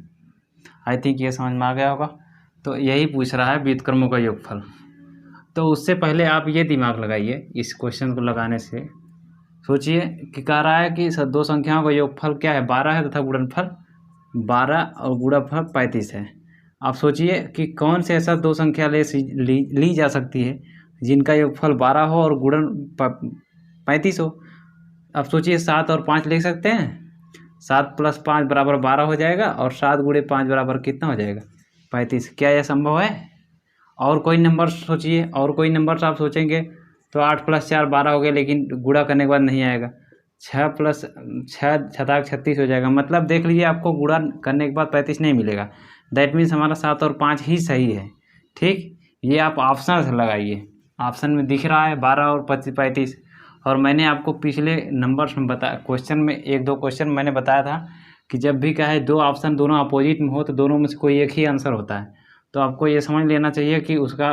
आई थिंक ये समझ में आ गया होगा। तो यही पूछ रहा है व्युत्क्रमों का योगफल। तो उससे पहले आप ये दिमाग लगाइए, इस क्वेश्चन को लगाने से सोचिए कि कह रहा है कि दो संख्याओं का योगफल क्या है, 12 है तथा गुणनफल 12 और गुणनफल 35 है। आप सोचिए कि कौन से ऐसा दो संख्या ली जा सकती है जिनका योगफल 12 हो और गुणन 35 हो। अब सोचिए 7 और 5 लिख सकते हैं। 7 + 5 = 12 हो जाएगा और 7 × 5 बराबर कितना हो जाएगा, 35। क्या यह संभव है। और कोई नंबर सोचिए, और कोई नंबर आप सोचेंगे तो 8 + 4 12 हो गया, लेकिन गुणा करने के बाद नहीं आएगा। 6 + 6 7 36 हो जाएगा। मतलब देख लीजिए आपको गुणा करने के बाद 35 नहीं मिलेगा। दैट मीन्स हमारा 7 और 5 ही सही है। ठीक, ये आप ऑप्शन से लगाइए। ऑप्शन में दिख रहा है 12 और 35। और मैंने आपको पिछले नंबर्स में बताया, क्वेश्चन में 1-2 क्वेश्चन मैंने बताया था कि जब भी कहे दो ऑप्शन दोनों अपोजिट में हो तो दोनों में से कोई एक ही आंसर होता है। तो आपको ये समझ लेना चाहिए कि उसका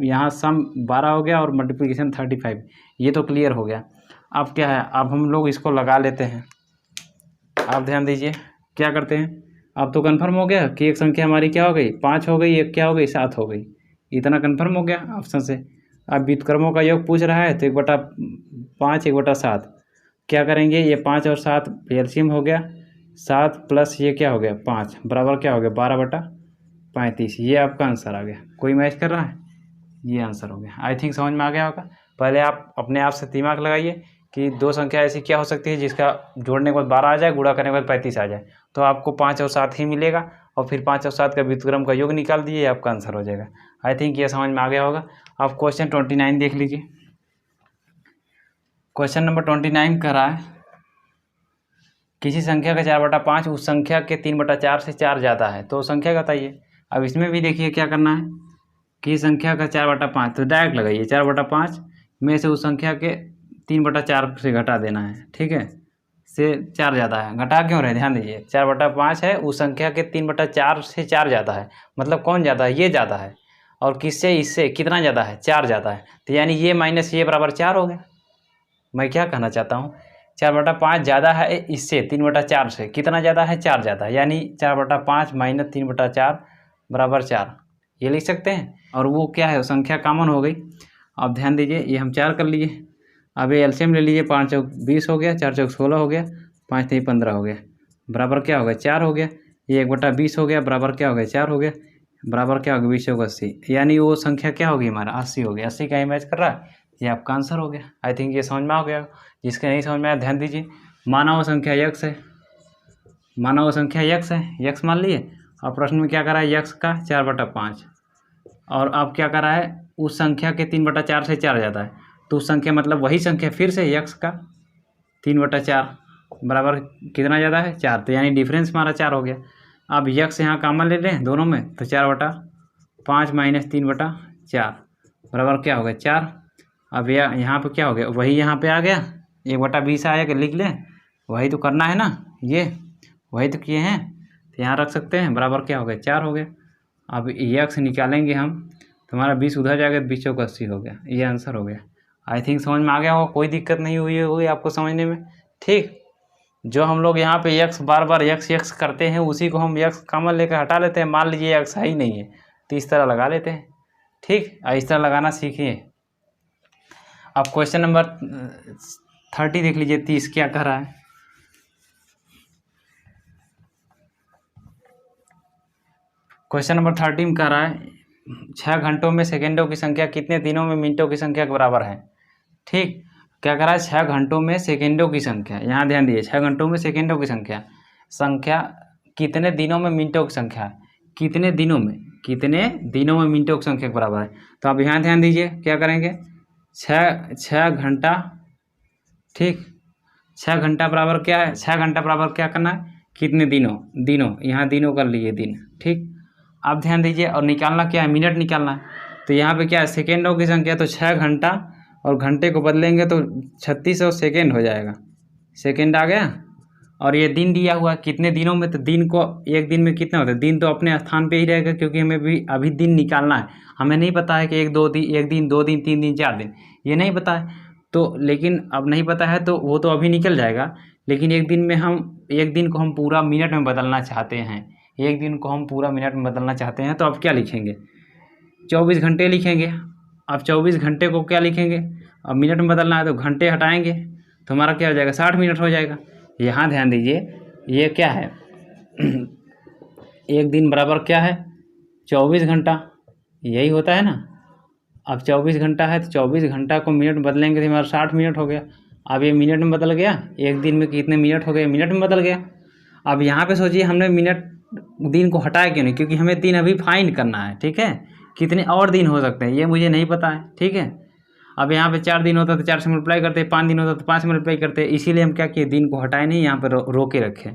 यहाँ सम 12 हो गया और मल्टीप्लिकेशन 35, ये तो क्लियर हो गया। अब क्या है, अब हम लोग इसको लगा लेते हैं। आप ध्यान दीजिए क्या करते हैं। अब तो कन्फर्म हो गया कि एक संख्या हमारी क्या हो गई, 5 हो गई, एक क्या हो गई, 7 हो गई। इतना कन्फर्म हो गया ऑप्शन से। अब व्युत्क्रमों का योग पूछ रहा है तो 1/5 1/7 क्या करेंगे, ये 5 और 7 एलसीएम हो गया। 7 प्लस ये क्या हो गया 5 बराबर क्या हो गया 12/35। ये आपका आंसर आ गया। कोई मैच कर रहा है, ये आंसर हो गया। आई थिंक समझ में आ गया होगा। पहले आप अपने आप से दिमाग लगाइए कि दो संख्या ऐसी क्या हो सकती है जिसका जोड़ने के बाद 12 आ जाए, गुणा करने के बाद 35 आ जाए। तो आपको 5 और 7 ही मिलेगा और फिर 5 और 7 का व्युत्क्रम का योग निकाल दीजिए, आपका आंसर हो जाएगा। आई थिंक ये समझ में आ गया होगा। आप क्वेश्चन 29 देख लीजिए। क्वेश्चन नंबर 29 कह रहा है किसी संख्या का 4/5 उस संख्या के 3/4 से 4 ज़्यादा है, तो संख्या बताइए। अब इसमें भी देखिए क्या करना है कि संख्या का 4/5, तो डायरेक्ट लगाइए 4/5 में से उस संख्या के 3/4 से घटा देना है। ठीक है, से 4 ज़्यादा है, घटा क्यों रहे, ध्यान दीजिए। 4/5 है, उस संख्या के 3/4 से 4 ज़्यादा है। मतलब कौन ज़्यादा है, ये ज़्यादा है। और किससे, इससे कितना ज़्यादा है, 4 ज़्यादा है। तो यानी ये माइनस ये बराबर 4 हो गया। मैं क्या कहना चाहता हूँ, 4/5 ज़्यादा है इससे 3/4 से, कितना ज़्यादा है, 4 ज़्यादा है। यानी 4/5 माइनस 3/4 बराबर 4, ये लिख सकते हैं। और वो क्या है, संख्या कॉमन हो गई। अब ध्यान दीजिए, ये हम 4 कर लिए। अब ये एलसीएम ले लीजिए, 5 चौक 20 हो गया, 4 चौक 16 हो गया, 5 3 15 हो गया, बराबर क्या हो गया 4 हो गया। ये 1/20 हो गया, बराबर क्या हो गया 4 हो गया, बराबर क्या हो गया 20 चौक 80। यानी वो संख्या क्या होगी हमारा 80 हो गया। 80 का ही मैच कर रहा है, ये आपका आंसर हो गया। आई थिंक ये समझ में आ गया। जिसके नहीं समझ में आया ध्यान दीजिए। माना वो संख्या यक्स है, माना वो संख्या यक्स है, यक्स मान लिए। और प्रश्न में क्या करा है, यक्स का 4/5। और अब क्या करा है, उस संख्या के 3/4 से 4 ज़्यादा है। तो उस संख्या मतलब वही संख्या फिर से यक्स का 3/4 बराबर कितना ज़्यादा है 4। तो यानी डिफरेंस हमारा 4 हो गया। अब यक्स यहाँ कॉमन ले लें दोनों में, तो 4/5 माइनस 3/4 बराबर क्या हो गया 4। अब यहाँ पे क्या हो गया, वही यहाँ पे आ गया 1/20 आएगा, लिख लें। वही तो करना है ना, ये वही तो किए हैं, तो यहाँ रख सकते हैं, बराबर क्या हो गया 4 हो गया। अब यक्स निकालेंगे हम, तो हमारा 20 उधर जाएगा, 20 चौक 80 हो गया। ये आंसर हो गया। आई थिंक समझ में आ गया होगा, कोई दिक्कत नहीं हुई आपको समझने में। ठीक, जो हम लोग यहाँ पे यक्स बार बार यक्स करते हैं, उसी को हम यक्स कॉमन लेकर हटा लेते हैं। मान लीजिए यक्स है ही नहीं है तो इस तरह लगा लेते हैं। ठीक, इस तरह लगाना सीखिए। अब क्वेश्चन नंबर 30 देख लीजिए। 30 क्या कह रहा है, क्वेश्चन नंबर 30 में कह रहा है 6 घंटों में सेकेंडों की संख्या कितने दिनों में मिनटों की संख्या के बराबर है। ठीक, क्या कह रहा है 6 घंटों में सेकेंडों की संख्या, यहाँ ध्यान दीजिए 6 घंटों में सेकेंडों की संख्या कितने दिनों में मिनटों की संख्या है, कितने दिनों में मिनटों की संख्या के बराबर है। तो अब यहाँ ध्यान दीजिए क्या करेंगे, 6 घंटा। ठीक, 6 घंटा बराबर क्या है, 6 घंटा बराबर क्या करना है, कितने दिनों, यहाँ दिनों कर लिए दिन। ठीक, आप ध्यान दीजिए, और निकालना क्या है, मिनट निकालना है। तो यहाँ पे क्या है, सेकेंडों की संख्या, तो 6 घंटा, और घंटे को बदलेंगे तो 3600 सेकेंड हो जाएगा। सेकेंड आ गया। और ये दिन दिया हुआ कितने दिनों में, तो दिन को एक दिन में कितना होता है, दिन तो अपने स्थान पे ही रहेगा, क्योंकि हमें भी अभी दिन निकालना है। हमें नहीं पता है कि एक दिन 2 दिन 3 दिन 4 दिन, ये नहीं पता है। तो लेकिन अब नहीं पता है तो वो तो अभी निकल जाएगा। लेकिन एक दिन को हम पूरा मिनट में बदलना चाहते हैं, एक दिन को हम पूरा मिनट में बदलना चाहते हैं, तो अब क्या लिखेंगे, 24 घंटे लिखेंगे। अब 24 घंटे को क्या लिखेंगे, अब मिनट में बदलना है तो घंटे हटाएंगे, तो हमारा क्या हो जाएगा, 60 मिनट हो जाएगा। यहाँ ध्यान दीजिए, ये क्या है एक दिन बराबर क्या है, 24 घंटा, यही होता है ना। अब 24 घंटा है तो 24 घंटा को मिनट में बदलेंगे तो हमारा 60 मिनट हो गया। अब ये मिनट में बदल गया, एक दिन में कितने मिनट हो गए, मिनट में बदल गया। अब यहाँ पे सोचिए हमने दिन को हटाया क्यों नहीं, क्योंकि हमें दिन अभी फाइंड करना है, ठीक है। कितने और दिन हो सकते हैं ये मुझे नहीं पता है, ठीक है। अब यहाँ पे 4 दिन होता तो 4 से मल्टीप्लाई करते, 5 दिन होता तो 5 से मल्टीप्लाई करते, इसीलिए हम क्या किए, दिन को हटाए नहीं, यहाँ पर रोके रखे।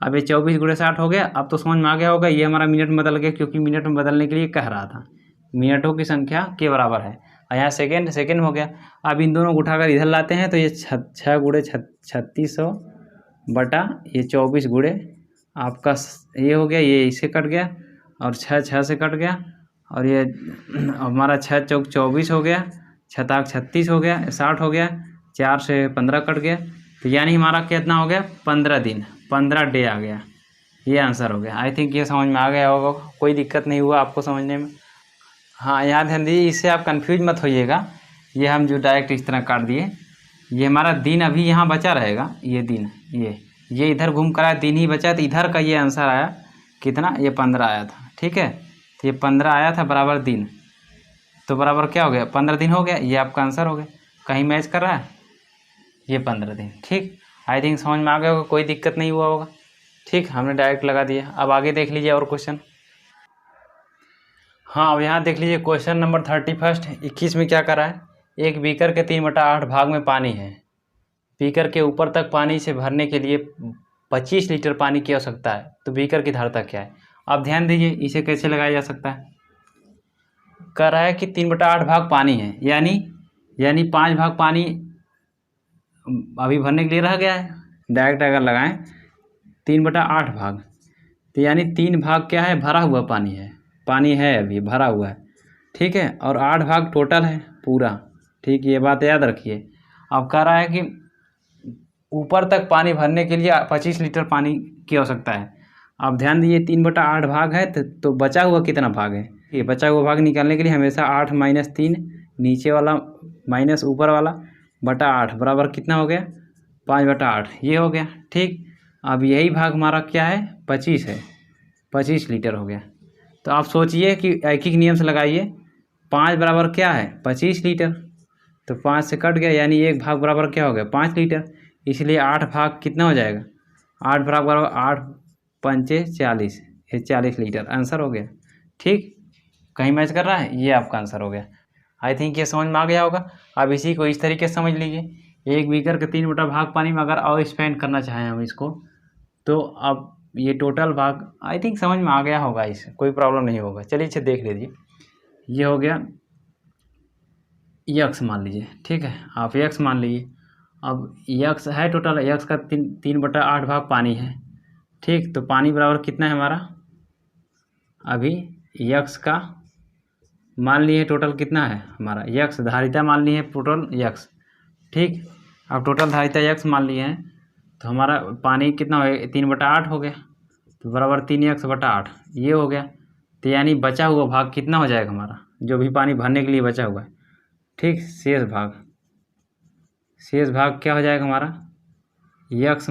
अब ये 24 × 60 हो गया। अब तो समझ में आ गया होगा, ये हमारा मिनट में बदल गया, क्योंकि मिनट में बदलने के लिए कह रहा था, मिनटों की संख्या के बराबर है। और यहाँ सेकेंड हो गया। अब इन दोनों को उठाकर इधर लाते हैं तो ये 6 × 3600 बटा ये 24 गुणे आपका ये हो गया, ये इससे कट गया, और 6 से कट गया, और ये हमारा 6 चौक 24 हो गया, 6 ताक 36 हो गया, 60 हो गया, 4 से 15 कट गया, तो यानी हमारा कितना हो गया, 15 दिन, 15 डे आ गया। ये आंसर हो गया। आई थिंक ये समझ में आ गया होगा, कोई दिक्कत नहीं हुआ आपको समझने में। हाँ, यहाँ ध्यान दीजिए, इससे आप कंफ्यूज मत होइएगा। ये हम जो डायरेक्ट इस तरह काट दिए, ये हमारा दिन अभी यहाँ बचा रहेगा, ये दिन, ये इधर घूम कर आया, दिन ही बचा, तो इधर का ये आंसर आया कितना, ये 15 आया था, ठीक है। तो ये 15 आया था बराबर दिन, तो बराबर क्या हो गया, 15 दिन हो गया, ये आपका आंसर हो गया। कहीं मैच कर रहा है, ये 15 दिन, ठीक। आई थिंक समझ में आ गया होगा, कोई दिक्कत नहीं हुआ होगा, ठीक। हमने डायरेक्ट लगा दिया। अब आगे देख लीजिए और क्वेश्चन। हाँ, अब यहाँ देख लीजिए क्वेश्चन नंबर 31 21 में क्या करा है, एक बीकर के 3/8 भाग में पानी है। बीकर के ऊपर तक पानी से भरने के लिए 25 लीटर पानी की आवश्यकता है, तो बीकर की धारता क्या है। अब ध्यान दीजिए, इसे कैसे लगाया जा सकता है। कह रहा है कि 3/8 भाग पानी है, यानी 5 भाग पानी अभी भरने के लिए रह गया है। डायरेक्ट अगर लगाएं 3/8 भाग, तो यानी 3 भाग क्या है, भरा हुआ पानी है अभी भरा हुआ है, ठीक है। और 8 भाग टोटल है पूरा, ठीक, ये बात याद रखिए। अब कह रहा है कि ऊपर तक पानी भरने के लिए 25 लीटर पानी की आवश्यकता है। अब ध्यान दीजिए, 3/8 भाग है, तो बचा हुआ कितना भाग है, ये बचा हुआ भाग निकालने के लिए हमेशा 8 - 3 नीचे वाला माइनस ऊपर वाला बटा 8 बराबर कितना हो गया, 5/8, ये हो गया, ठीक। अब यही भाग हमारा क्या है, 25 है, 25 लीटर हो गया। तो आप सोचिए कि एक ही नियम से लगाइए, 5 बराबर क्या है, 25 लीटर, तो 5 से कट गया, यानी एक भाग बराबर क्या हो गया, 5 लीटर। इसलिए 8 भाग कितना हो जाएगा, 8 भाग बराबर 8 × 5 = 40, ये 40 लीटर आंसर हो गया, ठीक। कहीं मैच कर रहा है, ये आपका आंसर हो गया। आई थिंक ये समझ में आ गया होगा। अब इसी को इस तरीके से समझ लीजिए, एक बीकर के 3 भाग पानी में अगर और एक्सपेंड करना चाहें हम इसको, तो अब ये टोटल भाग आई थिंक समझ में आ गया होगा, इससे कोई प्रॉब्लम नहीं होगा। चलिए इसे देख लीजिए, ये हो गया यक्स मान लीजिए, ठीक है, आप यक्स मान लीजिए। अब यक्स है टोटल, यक्स का 3/8 भाग पानी है, ठीक। तो पानी बराबर कितना है हमारा, अभी यक्स का मान लिए टोटल कितना है हमारा, यक्स धारिता मान ली है टोटल यक्स, ठीक। अब टोटल धारिता यक्स मान लिए हैं, तो हमारा पानी कितना हो गया, 3/8 हो गया, तो बराबर 3x/8 ये हो गया। तो यानी बचा हुआ भाग कितना हो जाएगा हमारा, जो भी पानी भरने के लिए बचा हुआ है, ठीक। शेष भाग क्या हो जाएगा हमारा, x -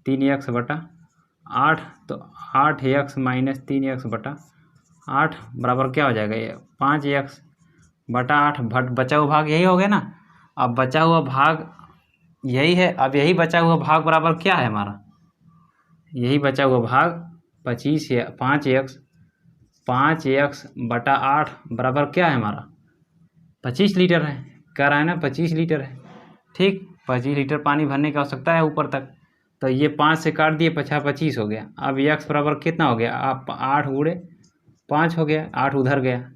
3x/8, तो 8x - 3x/8 बराबर क्या हो जाएगा, ये 5x/8 बचा हुआ भाग यही हो गया ना। अब बचा हुआ भाग यही है, अब यही बचा हुआ भाग बराबर क्या है हमारा, यही बचा हुआ भाग 5x/8 बराबर क्या है हमारा, 25 लीटर है, कह रहा है ना 25 लीटर है, ठीक। 25 लीटर पानी भरने की आवश्यकता है ऊपर तक, तो ये 5 से काट दिए, 25 हो गया। अब x बराबर कितना हो गया, आप 8 गुणे 5 हो गया, 8 उधर गया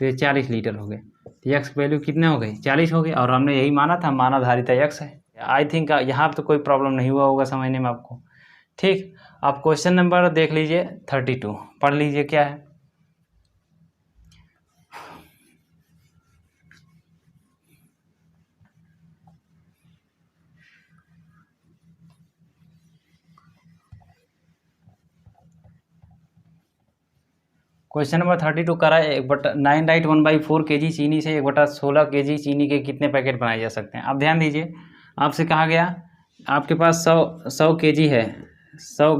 तो ये 40 लीटर हो गया। तो x वैल्यू कितने हो गई, 40 हो गई, और हमने यही माना था, माना धारिता x है। आई थिंक यहाँ तो कोई प्रॉब्लम नहीं हुआ होगा समझने में आपको। ठीक, आप क्वेश्चन नंबर देख लीजिए 32, पढ़ लीजिए क्या है। क्वेश्चन नंबर 32 करा है, 9 राइट 1/4 kg चीनी से 1/16 kg चीनी के कितने पैकेट बनाए जा सकते हैं। अब ध्यान दीजिए, आपसे कहा गया आपके पास 100 kg है, 100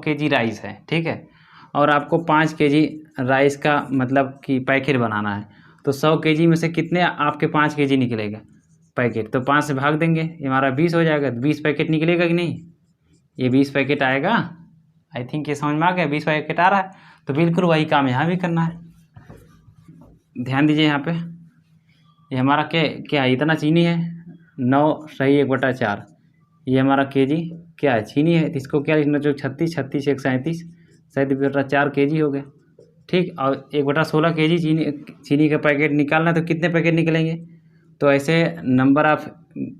kg राइस है, ठीक है, और आपको 5 kg राइस का मतलब कि पैकेट बनाना है। तो 100 kg में से कितने आपके 5 kg निकलेगा पैकेट, तो 5 से भाग देंगे, ये हमारा 20 हो जाएगा। 20 पैकेट निकलेगा कि नहीं, ये 20 पैकेट आएगा। आई थिंक ये समझ में आ गया, 20 पैकेट आ रहा है, तो बिल्कुल वही काम यहाँ भी करना है। ध्यान दीजिए यहाँ पे, ये हमारा क्या है, इतना चीनी है, 9 सही 1/4, ये हमारा केजी क्या है, चीनी है, तो इसको क्या लिखना, जो 36 36 1 37 37/4 kg हो गया। ठीक, और 1/16 kg चीनी का पैकेट निकालना है, तो कितने पैकेट निकलेंगे, तो ऐसे नंबर ऑफ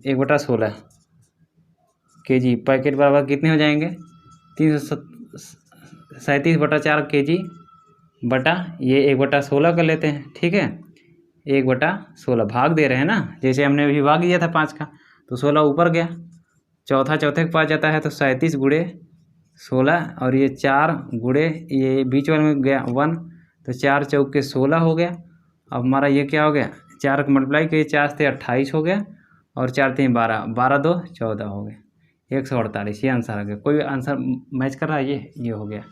1/16 kg पैकेट बराबर कितने हो जाएंगे, 337/4 kg बटा ये 1/16 कर लेते हैं। ठीक है, 1/16 भाग दे रहे हैं ना, जैसे हमने अभी भाग दिया था 5 का, तो 16 ऊपर गया, चौथे के पास जाता है, तो 37 गुणे 16, और ये 4 गुणे ये बीच वाले में गया 1, तो 4 चौके 16 हो गया। अब हमारा ये क्या हो गया, 4 को मल्टीप्लाई किए, 4 से 28 हो गया, और 4 3 12, 12 2 14 हो गया, 148, ये आंसर आ गया। कोई आंसर मैच कर रहा है, ये हो गया।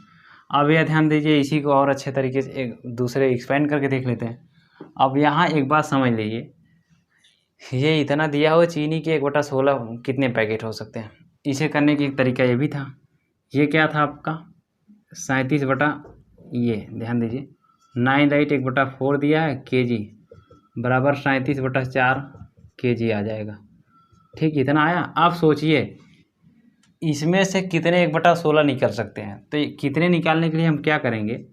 अब यह ध्यान दीजिए, इसी को और अच्छे तरीके से एक दूसरे एक्सपेंड करके देख लेते हैं। अब यहाँ एक बात समझ लीजिए, ये इतना दिया हुआ चीनी के 1/16 कितने पैकेट हो सकते हैं। इसे करने की एक तरीका ये भी था, ये क्या था आपका 37 बटा, ये ध्यान दीजिए 9 राइट 1/4 दिया है kg बराबर 37/4 kg आ जाएगा। ठीक, इतना आया। आप सोचिए इसमें से कितने 1/16 निकल सकते हैं, तो कितने निकालने के लिए हम क्या करेंगे,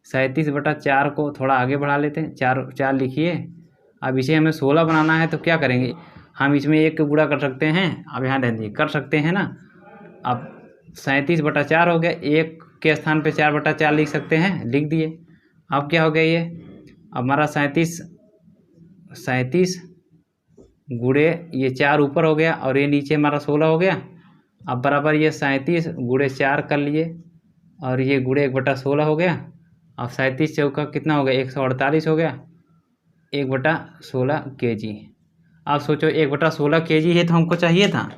37/4 को थोड़ा आगे बढ़ा लेते हैं, 4 लिखिए। अब इसे हमें 16 बनाना है, तो क्या करेंगे, हम इसमें 1 गुणा कर सकते हैं। अब यहाँ ध्यान दीजिए, कर सकते हैं ना। अब 37/4 हो गया, 1 के स्थान पे 4/4 लिख सकते हैं, लिख दिए। अब क्या हो गया, ये अब हमारा 37 गुणे ये 4 ऊपर हो गया, और ये नीचे हमारा 16 हो गया। अब बराबर ये 37 गुणे 4 कर लिए, और ये गुणे 1/16 हो गया। अब 37 चौका कितना हो गया, 148 हो गया, 1/16 kg। आप सोचो 1/16 kg है, तो हमको चाहिए था,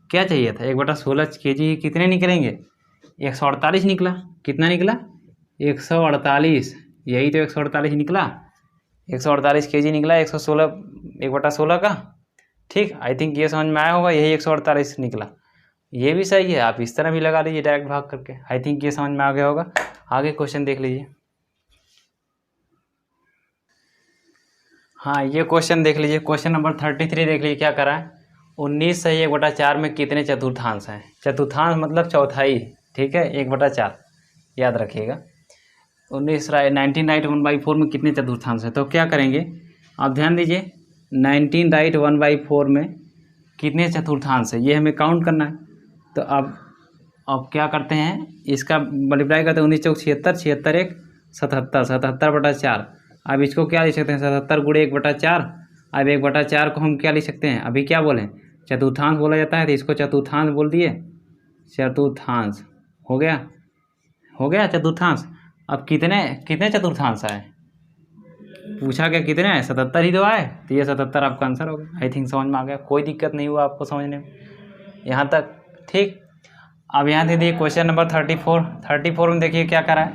क्या चाहिए था, 1/16 kg कितने निकलेंगे, 148 निकला। कितना निकला, 148, यही तो 148 निकला, 148 kg निकला, 1/16 का। ठीक, आई थिंक ये समझ में आया होगा, यही 148 निकला। ये भी सही है, आप इस तरह भी लगा लीजिए डायरेक्ट भाग करके। आई थिंक ये समझ में आ गया होगा। आगे क्वेश्चन देख लीजिए। हाँ, ये क्वेश्चन देख लीजिए, क्वेश्चन नंबर 33 देख लीजिए क्या करा है। 19 सही 1/4 में कितने चतुर्थांश हैं। चतुर्थांश मतलब चौथाई, ठीक है, 1/4 याद रखिएगा। 19 राइट 1/4 में कितने चतुर्थांश है, तो क्या करेंगे, आप ध्यान दीजिए 19 राइट 1/4 में कितने चतुर्थांश है, ये हमें काउंट करना है। तो अब क्या करते हैं, इसका मल्टीप्लाई करते हैं, 19 चौक 76, 76 1 77, 77/4। अब इसको क्या लिख सकते हैं, 77 गुणे 1/4। अब 1/4 को हम क्या लिख सकते हैं, अभी क्या बोलें, चतुर्थांश बोला जाता है, तो इसको चतुर्थांश बोल दिए, चतुर्थांश हो गया चतुर्थांश। अब कितने चतुर्थांश आए, पूछा क्या कितने आए, 77 ही तो आए, तो ये 77 आपका आंसर हो गया। आई थिंक समझ में आ गया, कोई दिक्कत नहीं हुआ आपको समझने में यहाँ तक। ठीक, अब यहाँ दे दिए क्वेश्चन नंबर 34 में देखिए क्या करा है।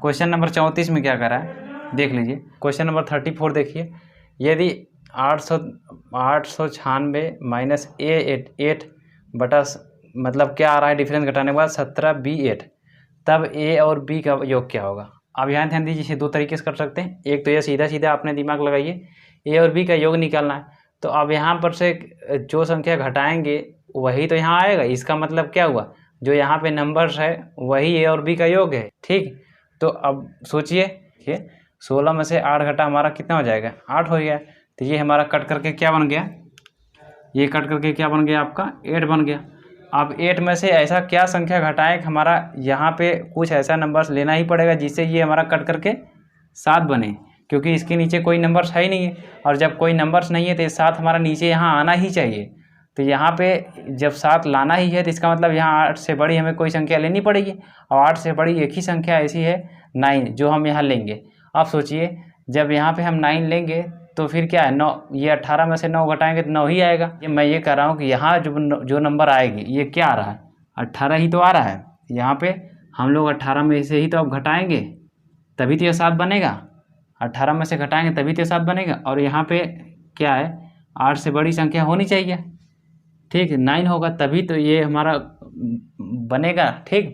क्वेश्चन नंबर 34 में क्या करा है देख लीजिए। क्वेश्चन नंबर 34 देखिए, यदि 896 माइनस A8 बटा मतलब क्या आ रहा है, डिफरेंस घटाने के बाद 17B8, तब A और B का योग क्या होगा। अब यहाँ ध्यान दीजिए, इसे 2 तरीके से कर सकते हैं। एक तो ये सीधा सीधा आपने दिमाग लगाइए, A और B का योग निकालना है, तो अब यहाँ पर से जो संख्या घटाएंगे वही तो यहाँ आएगा। इसका मतलब क्या हुआ, जो यहाँ पे नंबर्स है वही ए और बी का योग है। ठीक, तो अब सोचिए कि 16 में से 8 घटा हमारा कितना हो जाएगा, 8 हो गया। तो ये हमारा कट करके क्या बन गया, ये कट करके क्या बन गया आपका 8 बन गया। अब 8 में से ऐसा क्या संख्या घटाएं, हमारा यहाँ पे कुछ ऐसा नंबर्स लेना ही पड़ेगा जिससे ये हमारा कट करके 7 बने, क्योंकि इसके नीचे कोई नंबर्स है ही नहीं है। और जब कोई नंबर्स नहीं है तो 7 हमारा नीचे यहाँ आना ही चाहिए। तो यहाँ पे जब 7 लाना ही है तो इसका मतलब यहाँ 8 से बड़ी हमें कोई संख्या लेनी पड़ेगी, और 8 से बड़ी एक ही संख्या ऐसी है 9, जो हम यहाँ लेंगे। अब सोचिए जब यहाँ पे हम 9 लेंगे तो फिर क्या है 9, ये 18 में से 9 घटाएंगे तो 9 ही आएगा। ये मैं ये कह रहा हूँ कि यहाँ जो नंबर आएगी ये क्या आ रहा है, 18 ही तो आ रहा है। यहाँ पे हम लोग 18 में से ही तो अब घटाएंगे तभी तो ये 7 बनेगा, 18 में से घटाएंगे तभी तो 7 बनेगा। और यहाँ पे क्या है 8 से बड़ी संख्या होनी चाहिए। ठीक, 9 होगा तभी तो ये हमारा बनेगा। ठीक,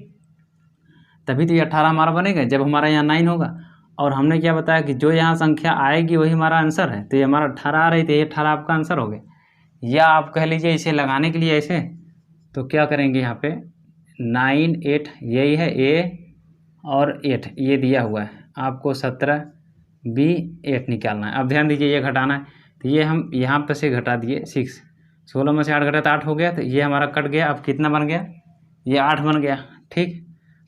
तभी तो ये 18 हमारा बनेगा जब हमारा यहाँ 9 होगा। और हमने क्या बताया कि जो यहाँ संख्या आएगी वही हमारा आंसर है। तो ये हमारा 18 आ रही थी, ये 18 आपका आंसर हो गया। या आप कह लीजिए इसे लगाने के लिए ऐसे, तो क्या करेंगे यहाँ पे 9 8 यही है ए और 8 ये दिया हुआ है आपको, 17 बी 8 निकालना है। अब ध्यान दीजिए ये घटाना है, तो ये हम यहाँ पर से घटा दिए 6, 16 में से 8 घटा तो 8 हो गया। तो ये हमारा कट गया, अब कितना बन गया, ये 8 बन गया। ठीक,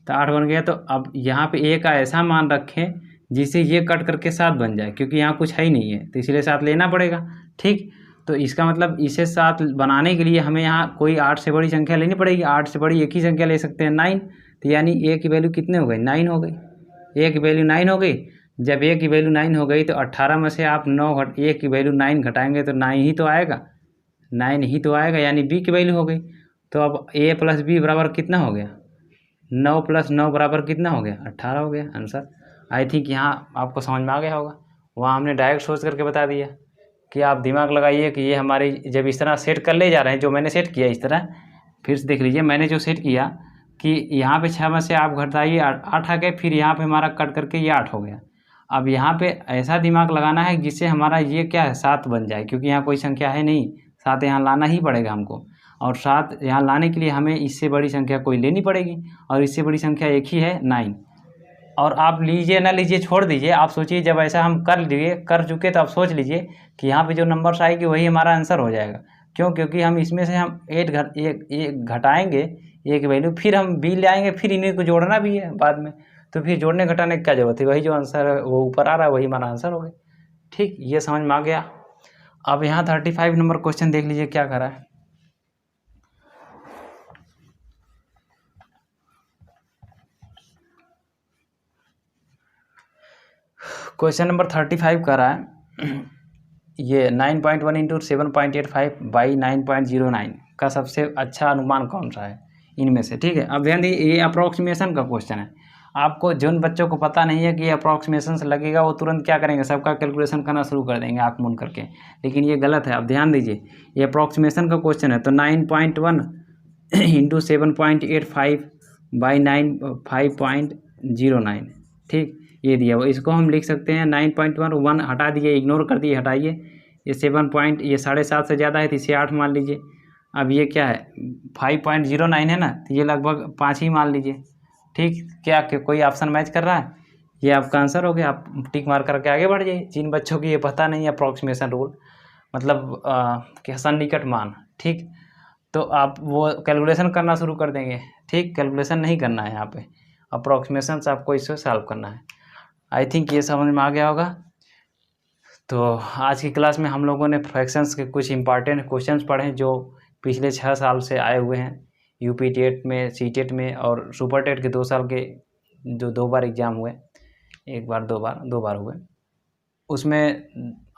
तो 8 बन गया। तो अब यहाँ पे ए का ऐसा मान रखें जिससे ये कट करके 7 बन जाए, क्योंकि यहाँ कुछ है ही नहीं है तो इसलिए 7 लेना पड़ेगा। ठीक, तो इसका मतलब इसे 7 बनाने के लिए हमें यहाँ कोई 8 से बड़ी संख्या लेनी पड़ेगी। 8 से बड़ी एक ही संख्या ले सकते हैं 9, तो यानी ए की वैल्यू कितने हो गई, 9 हो गई। ए की वैल्यू 9 हो गई। जब ए की वैल्यू 9 हो गई तो 18 में से आप 9 ए की वैल्यू 9 घटाएंगे तो 9 ही तो आएगा, 9 ही तो आएगा, यानी बी की वैल्यू हो गई। तो अब ए प्लस बी बराबर कितना हो गया, 9 + 9 बराबर कितना हो गया, 18 हो गया आंसर। आई थिंक यहाँ आपको समझ में आ गया होगा। वहाँ हमने डायरेक्ट सोच करके बता दिया कि आप दिमाग लगाइए कि ये हमारी जब इस तरह सेट कर ले जा रहे हैं, जो मैंने सेट किया इस तरह, फिर से देख लीजिए मैंने जो सेट किया कि यहाँ पे 6 में से आप घटाइए 8 आ गए, फिर यहाँ पे हमारा कट करके ये 8 हो गया। अब यहाँ पे ऐसा दिमाग लगाना है जिससे हमारा ये क्या है 7 बन जाए, क्योंकि यहाँ कोई संख्या है नहीं, 7 यहाँ लाना ही पड़ेगा हमको। और 7 यहाँ लाने के लिए हमें इससे बड़ी संख्या कोई लेनी पड़ेगी, और इससे बड़ी संख्या एक ही है 9। और आप लीजिए ना लीजिए छोड़ दीजिए, आप सोचिए जब ऐसा हम कर चुके तो आप सोच लीजिए कि यहाँ पे जो नंबर्स आएगी वही हमारा आंसर हो जाएगा। क्यों, क्योंकि हम इसमें से हम 8 घटाएंगे ए की वैल्यू, फिर हम बी ले आएंगे, फिर इन्हीं को जोड़ना भी है बाद में, तो फिर जोड़ने घटाने की क्या जरूरत है, वही जो आंसर है वो ऊपर आ रहा है वही हमारा आंसर हो गया। ठीक, ये समझ में आ गया। अब यहाँ 35 नंबर क्वेश्चन देख लीजिए क्या करा है। क्वेश्चन नंबर 35 कर रहा है ये 9.1 इंटू 7.85 बाई 9.09 का सबसे अच्छा अनुमान कौन सा है इनमें से। ठीक है, अब ध्यान दीजिए ये अप्रॉक्सीमेशन का क्वेश्चन है। आपको जिन बच्चों को पता नहीं है कि ये अप्रॉक्सीमेशन से लगेगा वो तुरंत क्या करेंगे, सबका कैलकुलेशन करना शुरू कर देंगे आँख मूंद करके, लेकिन ये गलत है। अब ध्यान दीजिए ये अप्रॉक्सीमेशन का क्वेश्चन है, तो 9.1 इंटू 7.85 बाई 5.09। ठीक, ये दिया हुआ, इसको हम लिख सकते हैं 9.1, 1 हटा दिए, इग्नोर कर दिए, हटाइए। ये 7 पॉइंट, ये 7.5 से ज़्यादा है तो इसे 8 मान लीजिए। अब ये क्या है 5.09 है ना, तो ये लगभग 5 ही मान लीजिए। ठीक, क्या कोई ऑप्शन मैच कर रहा है, ये आपका आंसर हो गया। आप टिक मार करके आगे बढ़ जाइए। जिन बच्चों की ये पता नहीं है अप्रॉक्सीमेशन रूल, मतलब कि सन्निकट मान, ठीक, तो आप वो कैलकुलेशन करना शुरू कर देंगे। ठीक, कैलकुलेशन नहीं करना है यहाँ पे, अप्रॉक्सीमेशन से आपको इसे सॉल्व करना है। आई थिंक ये समझ में आ गया होगा। तो आज की क्लास में हम लोगों ने फ्रैक्शंस के कुछ इंपॉर्टेंट क्वेश्चंस पढ़े जो पिछले 6 साल से आए हुए हैं यूपी टेट में, सी टेट में, और सुपर टेट के 2 साल के जो 2 बार एग्ज़ाम हुए, 1 बार 2 बार हुए, उसमें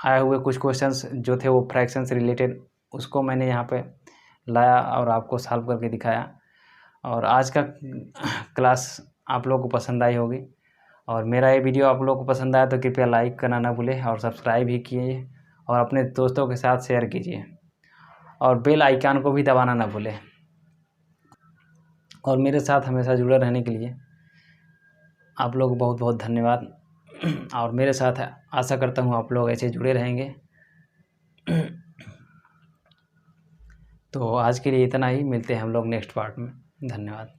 आए हुए कुछ क्वेश्चंस जो थे वो फ्रैक्शन से रिलेटेड, उसको मैंने यहाँ पे लाया और आपको सॉल्व करके दिखाया। और आज का क्लास आप लोगों को पसंद आई होगी, और मेरा ये वीडियो आप लोगों को पसंद आया तो कृपया लाइक करना ना भूलें, और सब्सक्राइब भी कीजिए, और अपने दोस्तों के साथ शेयर कीजिए, और बेल आइकन को भी दबाना ना भूलें। और मेरे साथ हमेशा जुड़े रहने के लिए आप लोग बहुत बहुत धन्यवाद। और मेरे साथ आशा करता हूँ आप लोग ऐसे जुड़े रहेंगे। तो आज के लिए इतना ही, मिलते हैं हम लोग नेक्स्ट पार्ट में। धन्यवाद।